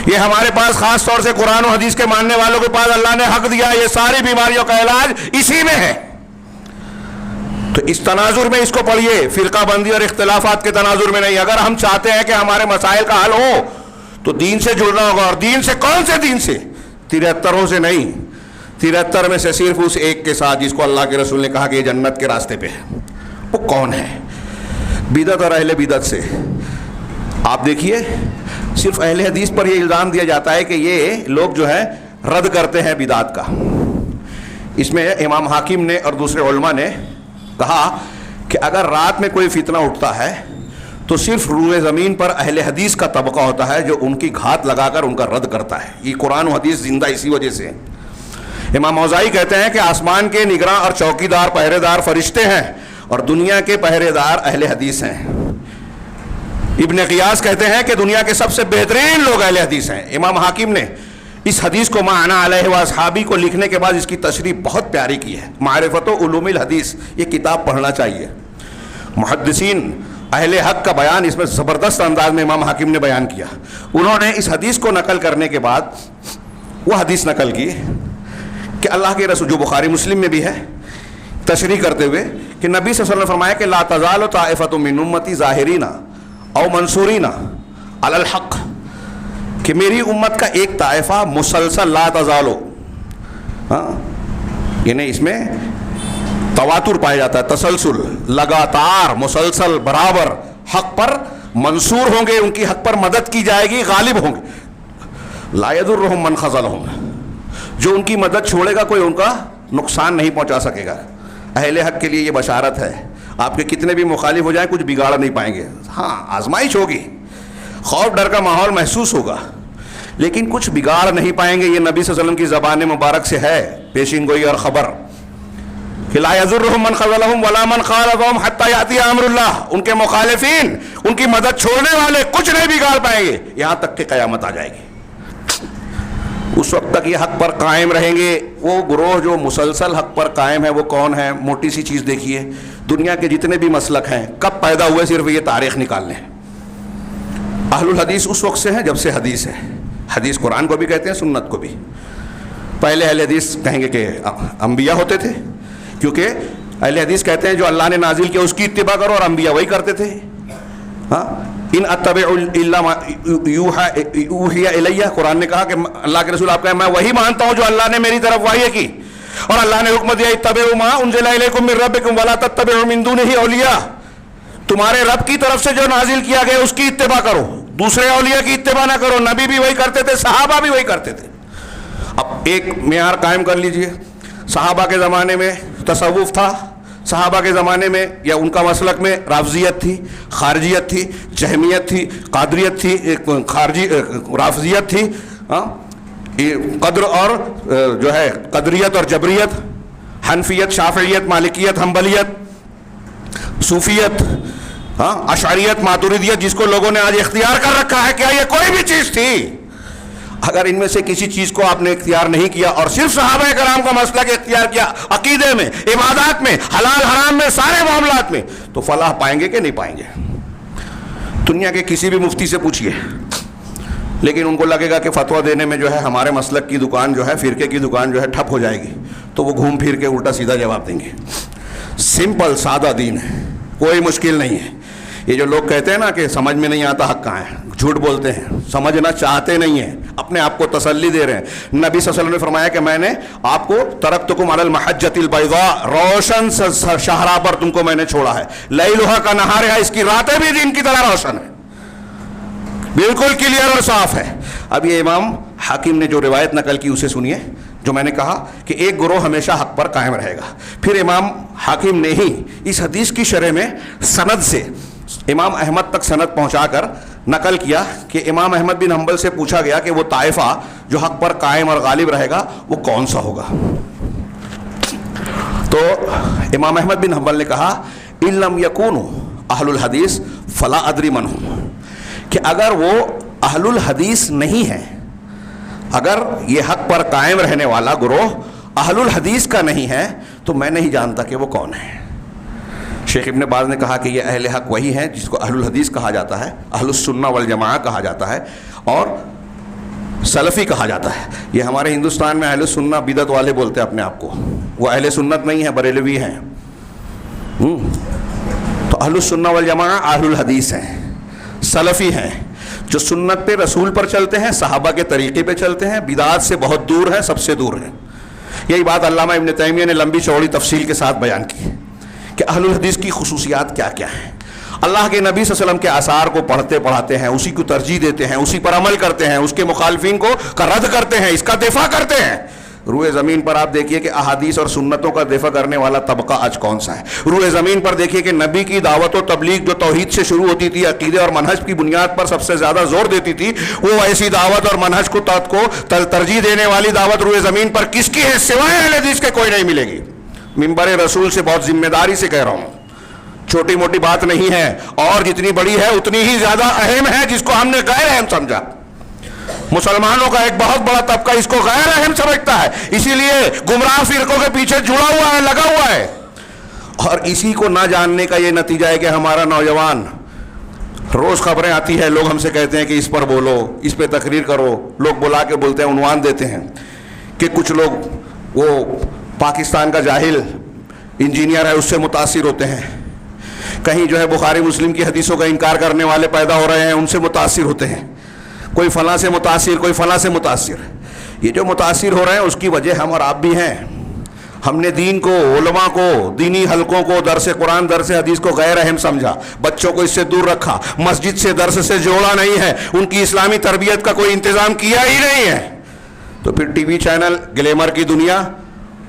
یہ ہمارے پاس خاص طور سے قرآن و حدیث کے ماننے والوں کے پاس اللہ نے حق دیا، یہ ساری بیماریوں کا علاج اسی میں ہے۔ تو اس تناظر میں اس کو پڑھیے، فرقہ بندی اور اختلافات کے تناظر میں نہیں۔ اگر ہم چاہتے ہیں کہ ہمارے مسائل کا حل ہو تو دین سے جڑنا ہوگا. اور دین سے کون سے دین سے؟ 73 سے نہیں, 73 میں سے صرف اس ایک کے ساتھ جس کو اللہ کے رسول نے کہا کہ یہ جنت کے راستے پہ ہے. وہ کون ہے؟ بدعت اور اہل بدعت سے. آپ دیکھیے صرف اہل حدیث پر یہ الزام دیا جاتا ہے کہ یہ لوگ جو ہے رد کرتے ہیں بدعت کا. اس میں امام حاکم نے اور دوسرے علماء نے کہا کہ اگر رات میں کوئی فتنہ اٹھتا ہے تو صرف روئے زمین پر اہل حدیث کا طبقہ ہوتا ہے جو ان کی گھات لگا کر ان کا رد کرتا ہے. یہ قرآن و حدیث زندہ اسی وجہ سے. امام اوزاعی کہتے ہیں کہ آسمان کے نگراں اور چوکیدار پہرے دار فرشتے ہیں اور دنیا کے پہرے دار اہل حدیث ہیں. ابن قیاس کہتے ہیں کہ دنیا کے سب سے بہترین لوگ اہل حدیث ہیں. امام حاکم نے اس حدیث کو ما انا علیہ و اصحابی کو لکھنے کے بعد اس کی تشریح بہت پیاری کی ہے. معرفت و علوم الحدیث یہ کتاب پڑھنا چاہیے. محدثین اہل حق کا بیان اس میں زبردست انداز میں امام حاکم نے بیان کیا. انہوں نے اس حدیث کو نقل کرنے کے بعد وہ حدیث نقل کی کہ اللہ کے رسول جو بخاری مسلم میں بھی ہے تشریح کرتے ہوئے کہ نبی صلی اللہ علیہ وسلم نے فرمایا کہ لا تزال طائفۃ من امتی ظاہرین او منصورین علی الحق, کہ میری امت کا ایک طائفہ مسلسل لا تزالو, یعنی اس میں تواتر پایا جاتا ہے, تسلسل, لگاتار, مسلسل, برابر حق پر منصور ہوں گے, ان کی حق پر مدد کی جائے گی, غالب ہوں گے. لا یضرهم من خذلهم, جو ان کی مدد چھوڑے گا کوئی ان کا نقصان نہیں پہنچا سکے گا. اہل حق کے لیے یہ بشارت ہے. آپ کے کتنے بھی مخالف ہو جائیں کچھ بگاڑ نہیں پائیں گے. ہاں آزمائش ہوگی, خوف ڈر کا ماحول محسوس ہوگا, لیکن کچھ بگاڑ نہیں پائیں گے. یہ نبی صلی اللہ علیہ وسلم کی زبان مبارک سے ہے پیشین گوئی اور خبر کہ لا یضرهم من خذلهم ولا من خالفهم حتى یاتی امر اللہ. ان کے مخالفین, ان کی مدد چھوڑنے والے کچھ نہیں بگاڑ پائیں گے یہاں تک کہ قیامت آ جائے گی. اس وقت تک یہ حق پر قائم رہیں گے. وہ گروہ جو مسلسل حق پر قائم ہے وہ کون ہے؟ موٹی سی چیز دیکھیے, دنیا کے جتنے بھی مسلک ہیں کب پیدا ہوئے صرف یہ تاریخ نکال لیں. اہل الحدیث اس وقت سے ہیں جب سے حدیث ہے. حدیث قرآن کو بھی کہتے ہیں, سنت کو بھی. پہلے اہل حدیث کہیں گے کہ انبیاء ہوتے تھے, کیونکہ اہل حدیث کہتے ہیں جو اللہ نے نازل کیا اس کی اتباع کرو, اور انبیاء وہی کرتے تھے. ہاں, ان اتبع الا ما یوحی الیہ, قرآن نے کہا کہ اللہ کے رسول آپ کہیں میں وہی مانتا ہوں جو اللہ نے میری طرف وحی کی. اور اللہ نے حکم دیا اتبعوا ما انزل الیکم من ربکم ولا تتبعوا من دونہ اولیاء, تمہارے رب کی طرف سے جو نازل کیا گیا اس کی اتباع کرو, دوسرے اولیاء کی اتباع نہ کرو. نبی بھی وہی کرتے تھے, صحابہ بھی وہی کرتے تھے. اب ایک معیار قائم کر لیجئے. صحابہ کے زمانے میں تصوف تھا, صحابہ کے زمانے میں یا ان کا مسلک میں رافضیت تھی, خارجیت تھی, جہمیت تھی, قادریت تھی, خارجی رافضیت تھی, قدر اور جو ہے قدریت اور جبریت, حنفیت, شافعیت, مالکیت, حنبلیت, صوفیت, اشعریت, ماتریدیت, جس کو لوگوں نے آج اختیار کر رکھا ہے. کیا یہ کوئی بھی چیز تھی؟ اگر ان میں سے کسی چیز کو آپ نے اختیار نہیں کیا اور صرف صحابہ کرام کا مسلک اختیار کیا, عقیدے میں, عبادات میں, حلال حرام میں, سارے معاملات میں, تو فلاح پائیں گے کہ نہیں پائیں گے؟ دنیا کے کسی بھی مفتی سے پوچھئے, لیکن ان کو لگے گا کہ فتویٰ دینے میں جو ہے ہمارے مسلک کی دکان جو ہے, فرقے کی دکان جو ہے ٹھپ ہو جائے گی, تو وہ گھوم پھر کے الٹا سیدھا جواب دیں گے. سمپل سادہ دین ہے, کوئی مشکل نہیں ہے. یہ جو لوگ کہتے ہیں نا کہ سمجھ میں نہیں آتا حق کہاں ہے, جھوٹ بولتے ہیں, سمجھنا چاہتے نہیں ہیں, اپنے آپ کو تسلی دے رہے ہیں. نبی صلی اللہ علیہ وسلم نے فرمایا کہ میں نے آپ کو ترکتکم علی المحجۃ البیضاء, روشن شاہراہ پر تم کو میں نے چھوڑا ہے, لیلھا کنہارھا, اس کی راتیں بھی دن کی طرح روشن ہیں, بالکل کلیئر اور صاف ہے. اب یہ امام حاکم نے جو روایت نقل کی اسے سنیے, جو میں نے کہا کہ ایک گروہ ہمیشہ حق پر قائم رہے گا. پھر امام حاکم نے ہی اس حدیث کی شرح میں سند سے امام احمد تک سند پہنچا کر نقل کیا کہ امام احمد بن حنبل سے پوچھا گیا کہ وہ طائفہ جو حق پر قائم اور غالب رہے گا وہ کون سا ہوگا. تو امام احمد بن حنبل نے کہا ان لم یکونوا اہل الحدیث فلا ادری من ہم, کہ اگر وہ اہل الحدیث نہیں ہے, اگر یہ حق پر قائم رہنے والا گروہ اہل الحدیث کا نہیں ہے تو میں نہیں جانتا کہ وہ کون ہے. شیخ ابن باز نے کہا کہ یہ اہل حق وہی ہیں جس کو اہل الحدیث کہا جاتا ہے, اہل السنہ والجماعہ کہا جاتا ہے, اور سلفی کہا جاتا ہے. یہ ہمارے ہندوستان میں اہل السنہ بدعت والے بولتے ہیں اپنے آپ کو, وہ اہل سنت نہیں ہیں, بریلوی ہیں. تو اہل السنہ والجماعہ اہل الحدیث ہیں, سلفی ہیں. جو سنت پہ رسول پر چلتے ہیں، صحابہ کے طریقے پہ چلتے ہیں، بدعات سے بہت دور ہیں، سب سے دور ہیں. یہی بات علامہ ابن تیمیہ نے لمبی چوڑی تفصیل کے ساتھ بیان کی کہ اہل الحدیث کی خصوصیات کیا کیا ہیں. اللہ کے نبی صلی اللہ علیہ وسلم کے آثار کو پڑھتے پڑھاتے ہیں، اسی کو ترجیح دیتے ہیں، اسی پر عمل کرتے ہیں، اس کے مخالفین کو رد کرتے ہیں، اس کا دفاع کرتے ہیں. روئے زمین پر آپ دیکھیے کہ احادیث اور سنتوں کا دفاع کرنے والا طبقہ آج کون سا ہے. روئے زمین پر دیکھیے کہ نبی کی دعوت و تبلیغ جو توحید سے شروع ہوتی تھی، عقیدے اور منہج کی بنیاد پر سب سے زیادہ زور دیتی تھی، وہ ایسی دعوت اور منہج کو ترجیح دینے والی دعوت روئے زمین پر کس کی ہے سوائے اہل حدیث کے کوئی نہیں ملے گی. منبر رسول سے بہت ذمہ داری سے کہہ رہا ہوں، چھوٹی موٹی بات نہیں ہے، اور جتنی بڑی ہے اتنی ہی زیادہ اہم ہے، جس کو ہم نے غیر اہم سمجھا. مسلمانوں کا ایک بہت بڑا طبقہ اس کو غیر اہم سمجھتا ہے، اسی لیے گمراہ فرقوں کے پیچھے جڑا ہوا ہے، لگا ہوا ہے. اور اسی کو نہ جاننے کا یہ نتیجہ ہے کہ ہمارا نوجوان، روز خبریں آتی ہیں، لوگ ہم سے کہتے ہیں کہ اس پر بولو، اس پہ تقریر کرو، لوگ بلا کے بولتے ہیں، عنوان دیتے ہیں کہ کچھ لوگ وہ پاکستان کا جاہل انجینئر ہے اس سے متاثر ہوتے ہیں، کہیں جو ہے بخاری مسلم کی حدیثوں کا انکار کرنے والے پیدا ہو رہے ہیں، ان سے متاثر ہوتے ہیں، کوئی فلاں سے متاثر، کوئی فلاں سے متاثر. یہ جو متاثر ہو رہے ہیں اس کی وجہ ہم اور آپ بھی ہیں. ہم نے دین کو، علماء کو، دینی حلقوں کو، درس قرآن، درس حدیث کو غیر اہم سمجھا، بچوں کو اس سے دور رکھا، مسجد سے درس سے جوڑا نہیں ہے، ان کی اسلامی تربیت کا کوئی انتظام کیا ہی نہیں ہے. تو پھر ٹی وی چینل، گلیمر کی دنیا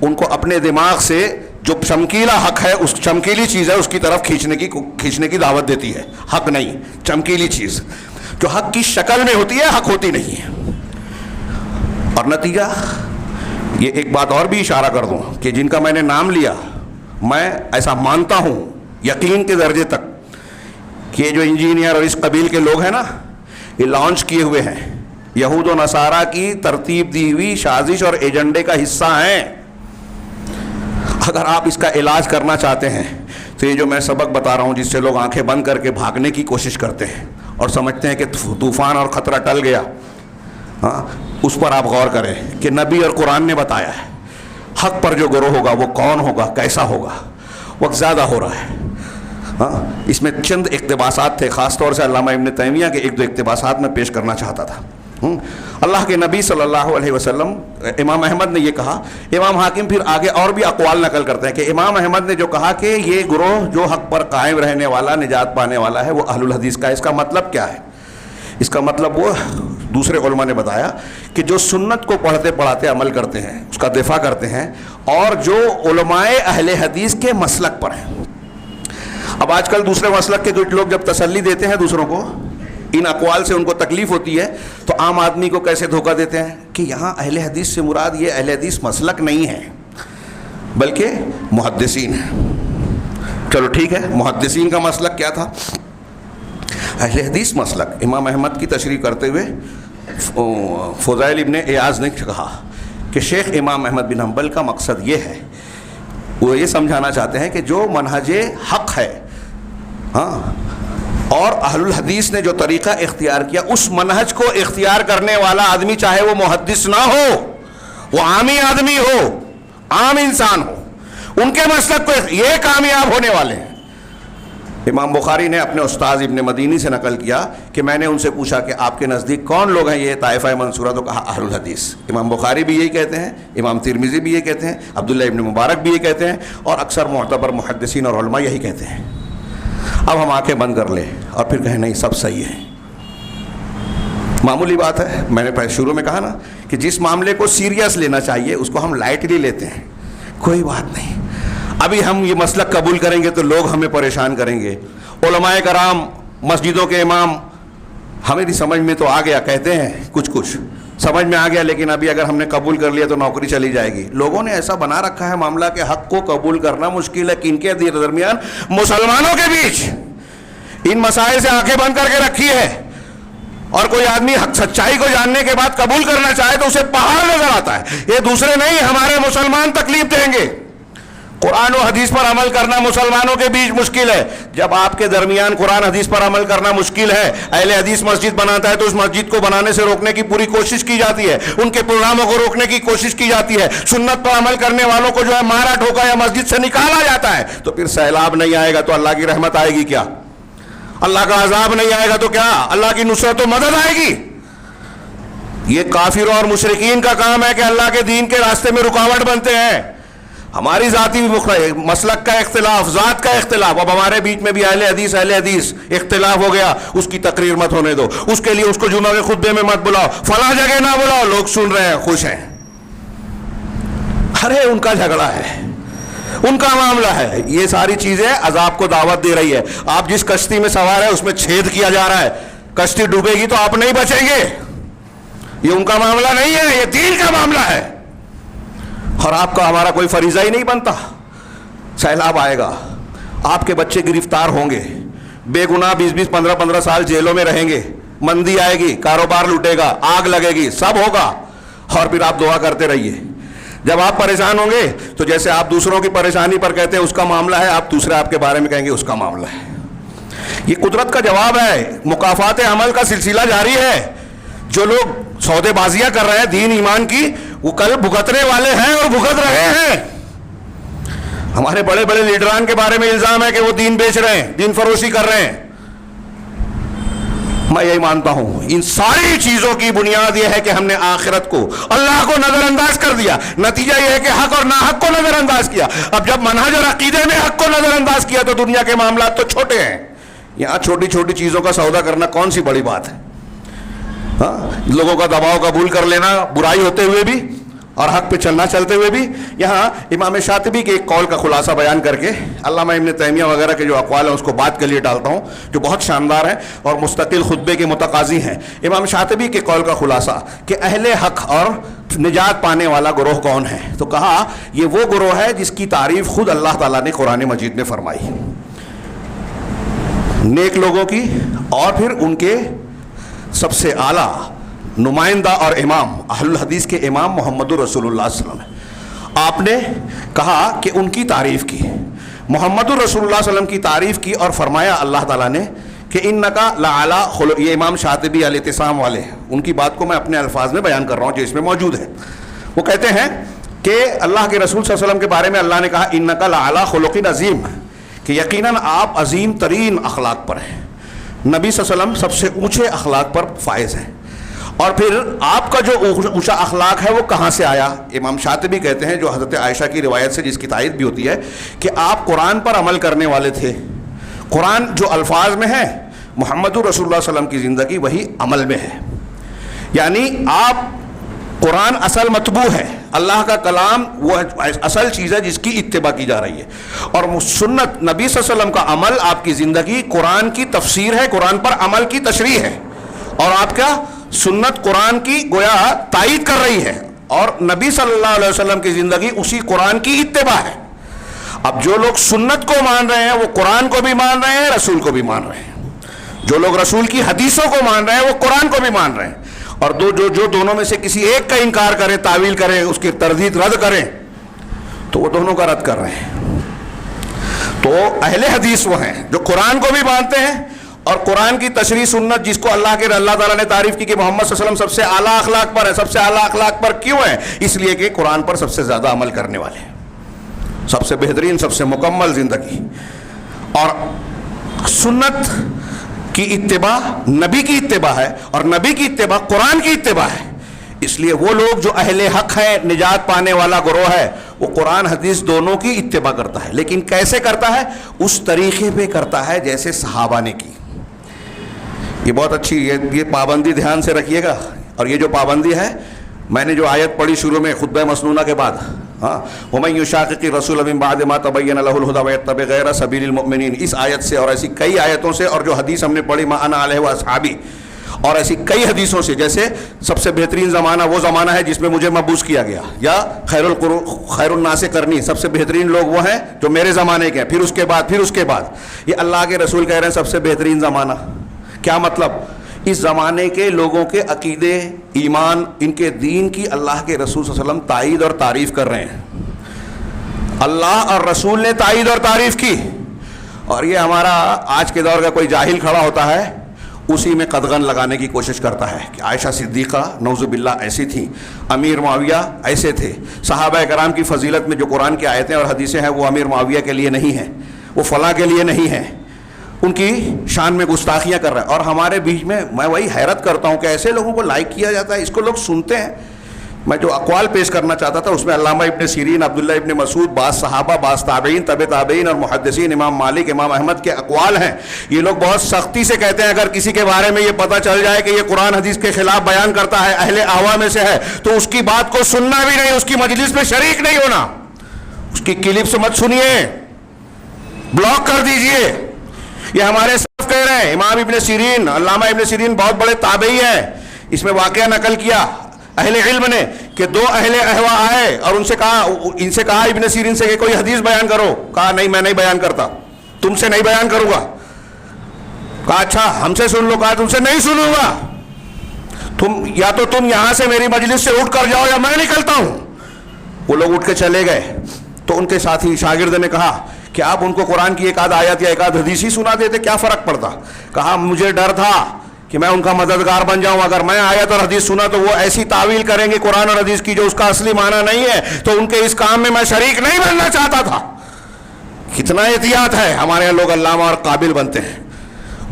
ان کو اپنے دماغ سے جو چمکیلا حق ہے، اس چمکیلی چیز ہے، اس کی طرف کھینچنے کی دعوت دیتی ہے. حق نہیں، چمکیلی چیز جو حق کی شکل میں ہوتی ہے، حق ہوتی نہیں ہے. اور نتیجہ یہ ایک بات اور بھی اشارہ کر دوں کہ جن کا میں نے نام لیا، میں ایسا مانتا ہوں یقین کے درجے تک کہ جو انجینئر اور اس قبیل کے لوگ ہیں نا، یہ لانچ کیے ہوئے ہیں، یہود و نصارہ کی ترتیب دی ہوئی سازش اور ایجنڈے کا حصہ ہیں. اگر آپ اس کا علاج کرنا چاہتے ہیں تو یہ جو میں سبق بتا رہا ہوں، جس سے لوگ آنکھیں بند کر کے بھاگنے کی کوشش کرتے ہیں اور سمجھتے ہیں کہ طوفان اور خطرہ ٹل گیا، ہاں، اس پر آپ غور کریں کہ نبی اور قرآن نے بتایا ہے حق پر جو گروہ ہوگا وہ کون ہوگا، کیسا ہوگا. وقت زیادہ ہو رہا ہے. ہاں، اس میں چند اقتباسات تھے، خاص طور سے علامہ ابن تیمیہ کے ایک دو اقتباسات میں پیش کرنا چاہتا تھا. اللہ کے نبی صلی اللہ علیہ وسلم، امام احمد نے یہ کہا، امام حاکم پھر آگے اور بھی اقوال نقل کرتے ہیں کہ امام احمد نے جو کہا کہ یہ گروہ جو حق پر قائم رہنے والا، نجات پانے والا ہے، وہ اہل الحدیث کا ہے. اس کا مطلب کیا ہے؟ اس کا مطلب وہ دوسرے علماء نے بتایا کہ جو سنت کو پڑھتے پڑھاتے عمل کرتے ہیں، اس کا دفاع کرتے ہیں، اور جو علماء اہل حدیث کے مسلک پر ہیں. اب آج کل دوسرے مسلک کے کچھ لوگ جب تسلی دیتے ہیں دوسروں کو، ان اقوال سے ان کو تکلیف ہوتی ہے، تو عام آدمی کو کیسے دھوکہ دیتے ہیں کہ یہاں اہل حدیث سے مراد یہ اہل حدیث مسلک نہیں ہے بلکہ محدثین ہیں. چلو ٹھیک ہے، محدثین کا مسلک کیا تھا؟ اہل حدیث مسلک. امام احمد کی تشریح کرتے ہوئے فضائل ابن ایاز نے کہا کہ شیخ امام احمد بن حنبل کا مقصد یہ ہے، وہ یہ سمجھانا چاہتے ہیں کہ جو منہج حق ہے، ہاں، اور اہل الحدیث نے جو طریقہ اختیار کیا، اس منہج کو اختیار کرنے والا آدمی چاہے وہ محدث نہ ہو، وہ عامی آدمی ہو، عام انسان ہو، ان کے مسلک کو یہ کامیاب ہونے والے ہیں. امام بخاری نے اپنے استاذ ابن مدینی سے نقل کیا کہ میں نے ان سے پوچھا کہ آپ کے نزدیک کون لوگ ہیں یہ طائفہ منصورہ؟ تو کہا اہل الحدیث. امام بخاری بھی یہی کہتے ہیں، امام ترمذی بھی یہ کہتے ہیں، عبداللہ ابن مبارک بھی یہ کہتے ہیں، اور اکثر معتبر محدثین اور علماء یہی کہتے ہیں. اب ہم آنکھیں بند کر لیں اور پھر کہیں نہیں سب صحیح ہے. معمولی بات ہے، میں نے شروع میں کہا نا کہ جس معاملے کو سیریس لینا چاہیے اس کو ہم لائٹلی لیتے ہیں. کوئی بات نہیں، ابھی ہم یہ مسلک قبول کریں گے تو لوگ ہمیں پریشان کریں گے. علماء کرام، مسجدوں کے امام، ہمیں بھی سمجھ میں تو آ گیا، کہتے ہیں کچھ سمجھ میں آ گیا، لیکن ابھی اگر ہم نے قبول کر لیا تو نوکری چلی جائے گی. لوگوں نے ایسا بنا رکھا ہے معاملہ کہ حق کو قبول کرنا مشکل ہے. کن کے درمیان؟ مسلمانوں کے بیچ. ان مسائل سے آنکھیں بند کر کے رکھی ہے، اور کوئی آدمی حق سچائی کو جاننے کے بعد قبول کرنا چاہے تو اسے پہاڑ نظر آتا ہے. یہ دوسرے نہیں، ہمارے مسلمان تکلیف دیں گے. قرآن و حدیث پر عمل کرنا مسلمانوں کے بیچ مشکل ہے. جب آپ کے درمیان قرآن حدیث پر عمل کرنا مشکل ہے، اہل حدیث مسجد بناتا ہے تو اس مسجد کو بنانے سے روکنے کی پوری کوشش کی جاتی ہے، ان کے پروگراموں کو روکنے کی کوشش کی جاتی ہے، سنت پر عمل کرنے والوں کو جو ہے مارا ٹھوکا یا مسجد سے نکالا جاتا ہے، تو پھر سیلاب نہیں آئے گا تو اللہ کی رحمت آئے گی کیا؟ اللہ کا عذاب نہیں آئے گا تو کیا اللہ کی نصرت و مدد آئے گی؟ یہ کافروں اور مشرکین کا کام ہے کہ اللہ کے دین کے راستے میں رکاوٹ بنتے ہیں. ہماری ذاتی مسلک کا اختلاف، ذات کا اختلاف، اب ہمارے بیچ میں بھی اہل حدیث اختلاف ہو گیا، اس کی تقریر مت ہونے دو، اس کے لیے اس کو جمعہ کے خطبے میں مت بلاؤ، فلاں جگہ نہ بلاؤ، لوگ سن رہے ہیں خوش ہیں. ارے ان کا جھگڑا ہے، ان کا معاملہ ہے. یہ ساری چیزیں عذاب کو دعوت دے رہی ہے. آپ جس کشتی میں سوار ہے اس میں چھید کیا جا رہا ہے، کشتی ڈوبے گی تو آپ نہیں بچیں گے. یہ ان کا معاملہ نہیں ہے، یہ دین کا معاملہ ہے. اور آپ کا ہمارا کوئی فریضہ ہی نہیں بنتا. سیلاب آئے گا، آپ کے بچے گرفتار ہوں گے، بے گناہ 20-20 15-15 سال جیلوں میں رہیں گے، مندی آئے گی، کاروبار لوٹے گا، آگ لگے گی، سب ہوگا. اور پھر آپ دعا کرتے رہیے. جب آپ پریشان ہوں گے تو جیسے آپ دوسروں کی پریشانی پر کہتے ہیں اس کا معاملہ ہے، آپ دوسرے آپ کے بارے میں کہیں گے اس کا معاملہ ہے. یہ قدرت کا جواب ہے. مکافات عمل کا سلسلہ جاری ہے. جو لوگ سودے بازیاں کر رہے ہیں دین ایمان کی، وہ کل بھگتنے والے ہیں اور بھگت رہے ہیں. ہمارے بڑے بڑے لیڈران کے بارے میں الزام ہے کہ وہ دین بیچ رہے ہیں، دین فروشی کر رہے ہیں. میں یہی مانتا ہوں ان ساری چیزوں کی بنیاد یہ ہے کہ ہم نے آخرت کو، اللہ کو نظر انداز کر دیا. نتیجہ یہ ہے کہ حق اور ناحق کو نظر انداز کیا. اب جب منہج اور عقیدے میں حق کو نظر انداز کیا تو دنیا کے معاملات تو چھوٹے ہیں. یہاں چھوٹی چھوٹی چیزوں کا سودا کرنا کون سی بڑی بات ہے؟ لوگوں کا دباؤ قبول کر لینا برائی ہوتے ہوئے بھی اور حق پہ چلنا چلتے ہوئے بھی. یہاں امام شاطبی کے ایک قول کا خلاصہ بیان کر کے علامہ ابن تیمیہ وغیرہ کے جو اقوال ہیں اس کو بات کے لیے ڈالتا ہوں جو بہت شاندار ہیں اور مستقل خطبے کے متقاضی ہیں. امام شاطبی کے قول کا خلاصہ کہ اہل حق اور نجات پانے والا گروہ کون ہے؟ تو کہا یہ وہ گروہ ہے جس کی تعریف خود اللہ تعالیٰ نے قرآن مجید میں فرمائی، نیک لوگوں کی، اور پھر ان کے سب سے اعلیٰ نمائندہ اور امام اہل الحدیث کے امام محمد رسول اللہ صلی اللہ علیہ وسلم. آپ نے کہا کہ ان کی تعریف کی، محمد رسول اللہ صلی اللہ علیہ وسلم کی تعریف کی اور فرمایا اللہ تعالیٰ نے کہ انکا لعلی خلق. یہ امام شاطبی الاعتصام والے ان کی بات کو میں اپنے الفاظ میں بیان کر رہا ہوں جو اس میں موجود ہے. وہ کہتے ہیں کہ اللہ کے رسول صلی اللہ علیہ وسلم کے بارے میں اللہ نے کہا انکا لعلی خلق عظیم، کہ یقیناً آپ عظیم ترین اخلاق پر ہیں. نبی صلی اللہ علیہ وسلم سب سے اونچے اخلاق پر فائز ہیں. اور پھر آپ کا جو اونچا اخلاق ہے وہ کہاں سے آیا؟ امام شاطبی کہتے ہیں جو حضرت عائشہ کی روایت سے جس کی تائید بھی ہوتی ہے کہ آپ قرآن پر عمل کرنے والے تھے. قرآن جو الفاظ میں ہے، محمد رسول اللہ صلی اللہ علیہ وسلم کی زندگی وہی عمل میں ہے. یعنی آپ قرآن اصل مطبوع ہے، اللہ کا کلام وہ اصل چیز ہے جس کی اتباع کی جا رہی ہے، اور سنت نبی صلی اللہ علیہ وسلم کا عمل، آپ کی زندگی قرآن کی تفسیر ہے، قرآن پر عمل کی تشریح ہے، اور آپ کا سنت قرآن کی گویا تائید کر رہی ہے، اور نبی صلی اللہ علیہ وسلم کی زندگی اسی قرآن کی اتباع ہے. اب جو لوگ سنت کو مان رہے ہیں وہ قرآن کو بھی مان رہے ہیں، رسول کو بھی مان رہے ہیں. جو لوگ رسول کی حدیثوں کو مان رہے ہیں وہ قرآن کو بھی مان رہے ہیں. اور جو دونوں میں سے کسی ایک کا انکار کریں، تعویل کریں، اس کی تردید رد کریں تو وہ دونوں کا رد کر رہے ہیں. تو اہل حدیث وہ ہیں جو قرآن کو بھی مانتے ہیں اور قرآن کی تشریح سنت جس کو اللہ تعالیٰ نے تعریف کی کہ محمد صلی اللہ علیہ وسلم سب سے اعلیٰ اخلاق پر ہے. سب سے اعلیٰ اخلاق پر کیوں ہے؟ اس لیے کہ قرآن پر سب سے زیادہ عمل کرنے والے ہیں، سب سے بہترین، سب سے مکمل زندگی. اور سنت کی اتباع نبی کی اتباع ہے، اور نبی کی اتباع قرآن کی اتباع ہے. اس لیے وہ لوگ جو اہل حق ہے، نجات پانے والا گروہ ہے، وہ قرآن حدیث دونوں کی اتباع کرتا ہے. لیکن کیسے کرتا ہے؟ اس طریقے پہ کرتا ہے جیسے صحابہ نے کی. یہ بہت اچھی یہ پابندی دھیان سے رکھیے گا. اور یہ جو پابندی ہے، میں نے جو آیت پڑھی شروع میں خطبہ مسنونہ کے بعد، وَمَن يُشَاقِقِ الرَّسُولَ مِن بَعْدِ مَا تَبَيَّنَ لَهُ الْهُدَىٰ وَيَتَّبِعْ غَيْرَ سَبِيلِ الْمُؤْمِنِينَ، اس آیت سے اور ایسی کئی آیتوں سے، اور جو حدیث ہم نے پڑھی مَا أَنَا عَلَيْهِ وَأَصْحَابِي، اور ایسی کئی حدیثوں سے، جیسے سب سے بہترین زمانہ وہ زمانہ ہے جس میں مجھے مبعوث کیا گیا، یا خیر الناس قرنی، سب سے بہترین لوگ وہ ہیں جو میرے زمانے کے ہیں، پھر اس کے بعد، پھر اس کے بعد. یہ اللہ کے رسول کہہ رہے ہیں سب سے بہترین زمانہ. کیا مطلب؟ اس زمانے کے لوگوں کے عقیدے، ایمان، ان کے دین کی اللہ کے رسول صلی اللہ علیہ وسلم تائید اور تعریف کر رہے ہیں. اللہ اور رسول نے تائید اور تعریف کی. اور یہ ہمارا آج کے دور کا کوئی جاہل کھڑا ہوتا ہے، اسی میں قدغن لگانے کی کوشش کرتا ہے کہ عائشہ صدیقہ نعوذ باللہ ایسی تھیں، امیر معاویہ ایسے تھے. صحابہ کرام کی فضیلت میں جو قرآن کی آیتیں اور حدیثیں ہیں وہ امیر معاویہ کے لیے نہیں ہیں، وہ فلاں کے لیے نہیں ہیں. ان کی شان میں گستاخیاں کر رہے ہیں. اور ہمارے بیچ میں وہی حیرت کرتا ہوں کہ ایسے لوگوں کو لائک کیا جاتا ہے, اس کو لوگ سنتے ہیں. میں جو اقوال پیش کرنا چاہتا تھا اس میں علامہ ابن سیرین, عبداللہ ابن مسعود, بعض صحابہ, بعض تابعین, طب تابعین اور محدثین, امام مالک, امام احمد کے اقوال ہیں. یہ لوگ بہت سختی سے کہتے ہیں اگر کسی کے بارے میں یہ پتہ چل جائے کہ یہ قرآن حدیث کے خلاف بیان کرتا ہے, اہل احوا میں سے ہے, تو اس کی بات کو سننا بھی نہیں, اس کی مجلس میں شریک نہیں ہونا. اس کی کلپس مت سنیے, بلاک کر دیجئے. یہ ہمارے صرف کہہ رہے ہیں. امام ابن سیرین, علامہ ابن سیرین بہت بڑے تابعی ہیں. اس میں واقعہ نقل کیا اہل علم نے کہ دو اہل احوا آئے اور ان سے کہا ابن سیرین سے کہ کوئی حدیث بیان کرو. کہا نہیں, میں نہیں بیان کرتا, تم سے نہیں بیان کروں گا. کہا اچھا ہم سے سن لو. کہا تم سے نہیں سنوں گا, تم یہاں سے میری مجلس سے اٹھ کر جاؤ یا میں نکلتا ہوں. وہ لوگ اٹھ کے چلے گئے. تو ان کے ساتھی شاگرد نے کہا کہ آپ ان کو قرآن کی ایک آدھ آیت یا ایک آدھ حدیث ہی سنا دیتے, کیا فرق پڑتا. کہا مجھے ڈر تھا کہ میں ان کا مددگار بن جاؤں, اگر میں آیت اور حدیث سنا تو وہ ایسی تعویل کریں گے قرآن اور حدیث کی جو اس کا اصلی معنی نہیں ہے, تو ان کے اس کام میں شریک نہیں بننا چاہتا تھا. کتنا احتیاط ہے ہمارے لوگ, علامہ اور قابل بنتے ہیں.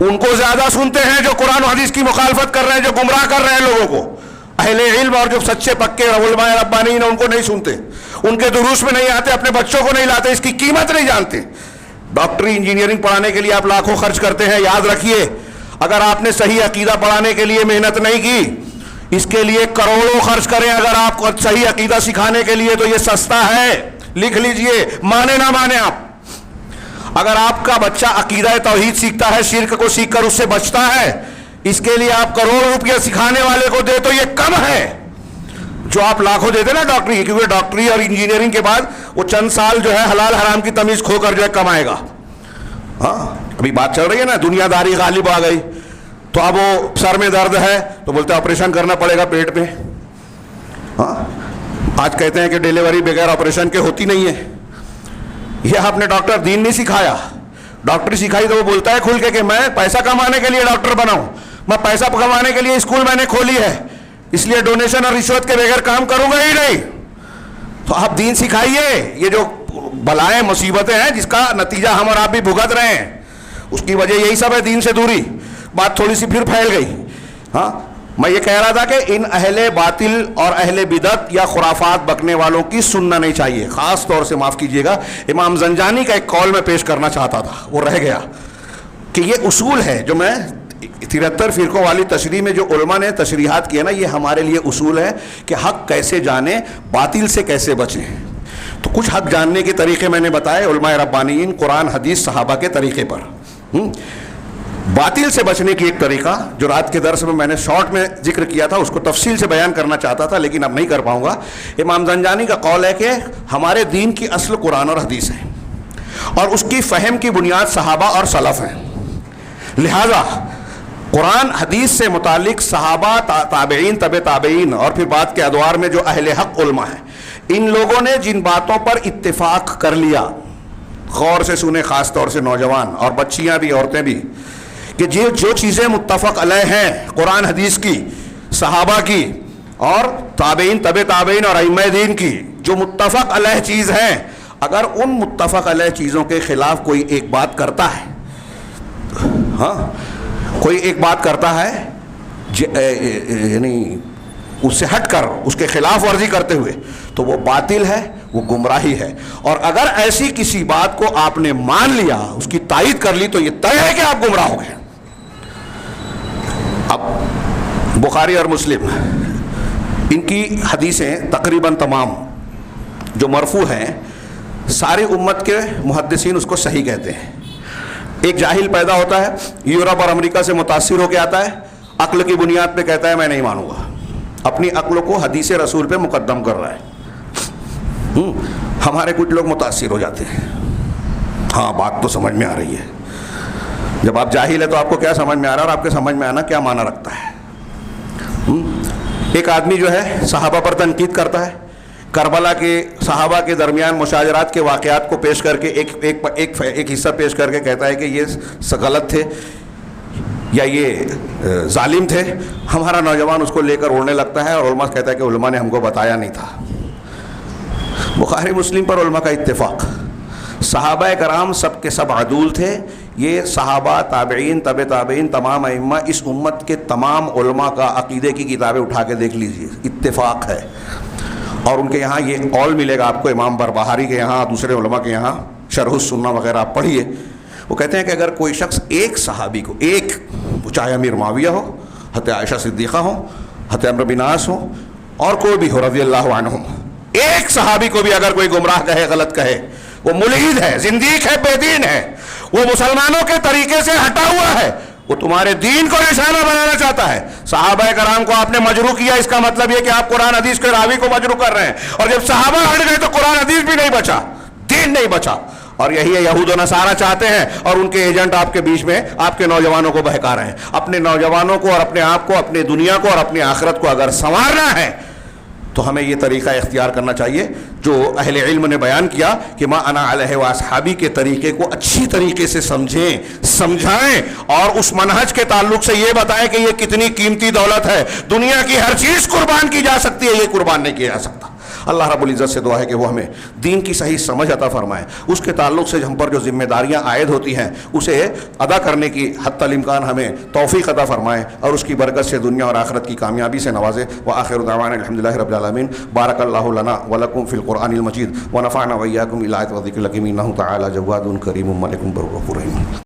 ان کو زیادہ سنتے ہیں جو قرآن و حدیث کی مخالفت کر رہے ہیں, جو گمراہ کر رہے ہیں لوگوں کو. اہل علم اور جو سچے پکے علماء ربانیین ان کو نہیں سنتے, ان کے دروس میں نہیں آتے, اپنے بچوں کو نہیں لاتے, اس کی قیمت نہیں جانتے. ڈاکٹری انجینئرنگ پڑھانے کے لیے آپ لاکھوں خرچ کرتے ہیں, یاد رکھیے اگر آپ نے صحیح عقیدہ پڑھانے کے لیے محنت نہیں کی, اس کے لیے کروڑوں خرچ کریں اگر آپ کو صحیح عقیدہ سکھانے کے لیے, تو یہ سستا ہے, لکھ لیجئے, مانے نہ مانے آپ. اگر آپ کا بچہ عقیدہ توحید سیکھتا ہے, شرک کو سیکھ کر اس سے بچتا ہے, اس کے لیے آپ کروڑ روپیہ سکھانے والے کو دے تو یہ کم ہے جو آپ لاکھوں دیتے نا ڈاکٹری. کیونکہ ڈاکٹری اور انجینئرنگ کے بعد وہ چند سال جو ہے حلال حرام کی تمیز کھو کر جو ہے کمائے گا. ہاں ابھی بات چل رہی ہے نا, دنیا داری غالب آ گئی, تو اب وہ سر میں درد ہے تو بولتے ہیں آپریشن کرنا پڑے گا پیٹ پہ. ہاں آج کہتے ہیں کہ ڈیلیوری بغیر آپریشن کے ہوتی نہیں ہے. یہ آپ نے ڈاکٹر دین نہیں سکھایا. ڈاکٹری سکھائی تو وہ بولتا ہے کھل کے میں پیسہ کمانے کے لیے ڈاکٹر بناؤں, میں پیسہ کمانے کے لیے اسکول میں نے کھولی ہے, اس لیے ڈونیشن اور رشوت کے بغیر کام کروں گا ہی نہیں. تو آپ دین سکھائیے. یہ جو بلائیں مصیبتیں ہیں جس کا نتیجہ ہم اور آپ بھی بھگت رہے ہیں, اس کی وجہ یہی سب ہے, دین سے دوری. بات تھوڑی سی پھر پھیل گئی. ہاں میں یہ کہہ رہا تھا کہ ان اہل باطل اور اہل بدعت یا خرافات بکنے والوں کی سننا نہیں چاہیے. خاص طور سے معاف کیجیے گا, امام زنجانی کا ایک قول میں پیش کرنا چاہتا تھا, وہ رہ گیا, کہ یہ اصول ہے جو میں 73 فرقوں والی تشریح میں جو علماء نے تشریحات کیے نا, یہ ہمارے لیے اصول ہے کہ حق کیسے جانیں, باطل سے کیسے بچیں. تو کچھ حق جاننے کے طریقے میں نے بتائے, علماء ربانیین, قرآن حدیث صحابہ کے طریقے پر. باطل سے بچنے کی ایک طریقہ جو رات کے درس میں میں نے شارٹ میں ذکر کیا تھا, اس کو تفصیل سے بیان کرنا چاہتا تھا لیکن اب نہیں کر پاؤں گا. امام زنجانی کا قول ہے کہ ہمارے دین کی اصل قرآن اور حدیث ہے, اور اس کی فہم کی بنیاد صحابہ اور سلف ہیں. لہذا قرآن حدیث سے متعلق صحابہ, تابعین, طب تابعین اور پھر بعد کے ادوار میں جو اہل حق علماء ہیں, ان لوگوں نے جن باتوں پر اتفاق کر لیا, غور سے سنیں خاص طور سے نوجوان اور بچیاں بھی, عورتیں بھی, کہ جو چیزیں متفق علیہ ہیں قرآن حدیث کی, صحابہ کی اور تابعین, طب تابعین اور ائمہ دین کی, جو متفق علیہ چیز ہیں, اگر ان متفق علیہ چیزوں کے خلاف کوئی ایک بات کرتا ہے, ہاں کوئی ایک بات کرتا ہے یعنی اس سے ہٹ کر اس کے خلاف ورزی کرتے ہوئے, تو وہ باطل ہے, وہ گمراہی ہے. اور اگر ایسی کسی بات کو آپ نے مان لیا, اس کی تائید کر لی, تو یہ طے ہے کہ آپ گمراہ ہو گئے. اب بخاری اور مسلم, ان کی حدیثیں تقریباً تمام جو مرفوع ہیں, ساری امت کے محدثین اس کو صحیح کہتے ہیں. ایک جاہل پیدا ہوتا ہے, یورپ اور امریکہ سے متاثر ہو کے آتا ہے, عقل کی بنیاد پہ کہتا ہے میں نہیں مانوں گا, اپنی عقل کو حدیث رسول پہ مقدم کر رہا ہے. ہمارے کچھ لوگ متاثر ہو جاتے ہیں, ہاں بات تو سمجھ میں آ رہی ہے. جب آپ جاہل ہے تو آپ کو کیا سمجھ میں آ رہا ہے, اور آپ کے سمجھ میں آنا کیا معنی رکھتا ہے. ایک آدمی جو ہے صحابہ پر تنقید کرتا ہے, کربلا کے صحابہ کے درمیان مشاجرات کے واقعات کو پیش کر کے ایک حصہ پیش کر کے کہتا ہے کہ یہ غلط تھے یا یہ ظالم تھے. ہمارا نوجوان اس کو لے کر اڑنے لگتا ہے, اور علماء کہتا ہے کہ علماء نے ہم کو بتایا نہیں تھا. بخاری مسلم پر علماء کا اتفاق, صحابہ کرام سب کے سب عدول تھے, یہ صحابہ، تابعین، تبع تابعین، تمام ائمہ، اس امت کے تمام علماء کا عقیدے کی کتابیں اٹھا کے دیکھ لیجئے، اتفاق ہے. اور ان کے یہاں یہ قول ملے گا آپ کو، امام بربہاری کے یہاں، دوسرے علماء کے یہاں، شرح السنہ وغیرہ آپ پڑھیے. وہ کہتے ہیں کہ اگر کوئی شخص ایک صحابی کو، ایک، چاہے امیر معاویہ ہو، حضرت عائشہ صدیقہ ہو، حضرت عمرو بن عاص ہو، اور کوئی بھی ہو رضی اللہ عنہم، ایک صحابی کو بھی اگر کوئی گمراہ کہے، غلط کہے، وہ ملحد ہے، زندیق ہے، بے دین ہے، وہ مسلمانوں کے طریقے سے ہٹا ہوا ہے، وہ تمہارے دین کو نشانہ بنانا چاہتا ہے. صحابہ کرام کو آپ نے مجروح کیا، اس کا مطلب یہ کہ آپ قرآن حدیث کے راوی کو مجروح کر رہے ہیں، اور جب صحابہ ہٹ گئے تو قرآن حدیث بھی نہیں بچا، دین نہیں بچا. اور یہی یہود و نصارہ چاہتے ہیں، اور ان کے ایجنٹ آپ کے بیچ میں آپ کے نوجوانوں کو بہکا رہے ہیں. اپنے نوجوانوں کو اور اپنے آپ کو، اپنی دنیا کو اور اپنی آخرت کو اگر سنوارنا ہے تو ہمیں یہ طریقہ اختیار کرنا چاہیے جو اہل علم نے بیان کیا کہ ما انا علیہ و اصحابی کے طریقے کو اچھی طریقے سے سمجھائیں، اور اس منہج کے تعلق سے یہ بتائیں کہ یہ کتنی قیمتی دولت ہے، دنیا کی ہر چیز قربان کی جا سکتی ہے، یہ قربان نہیں کیا جا سکتا. اللہ رب العزت سے دعا ہے کہ وہ ہمیں دین کی صحیح سمجھ عطا فرمائے، اس کے تعلق سے ہم پر جو ذمہ داریاں عائد ہوتی ہیں اسے ادا کرنے کی حتی الامکان ہمیں توفیق عطا فرمائے، اور اس کی برکت سے دنیا اور آخرت کی کامیابی سے نوازے. وآخر دعوانا الحمدللہ رب العالمین. بارک اللہ لنا ولکم فی القرآن المجید ونفعنا وإیاکم بالآیات والذکر الحکیم، انہ تعالی جواد کریم ملک بر غفور رحیم.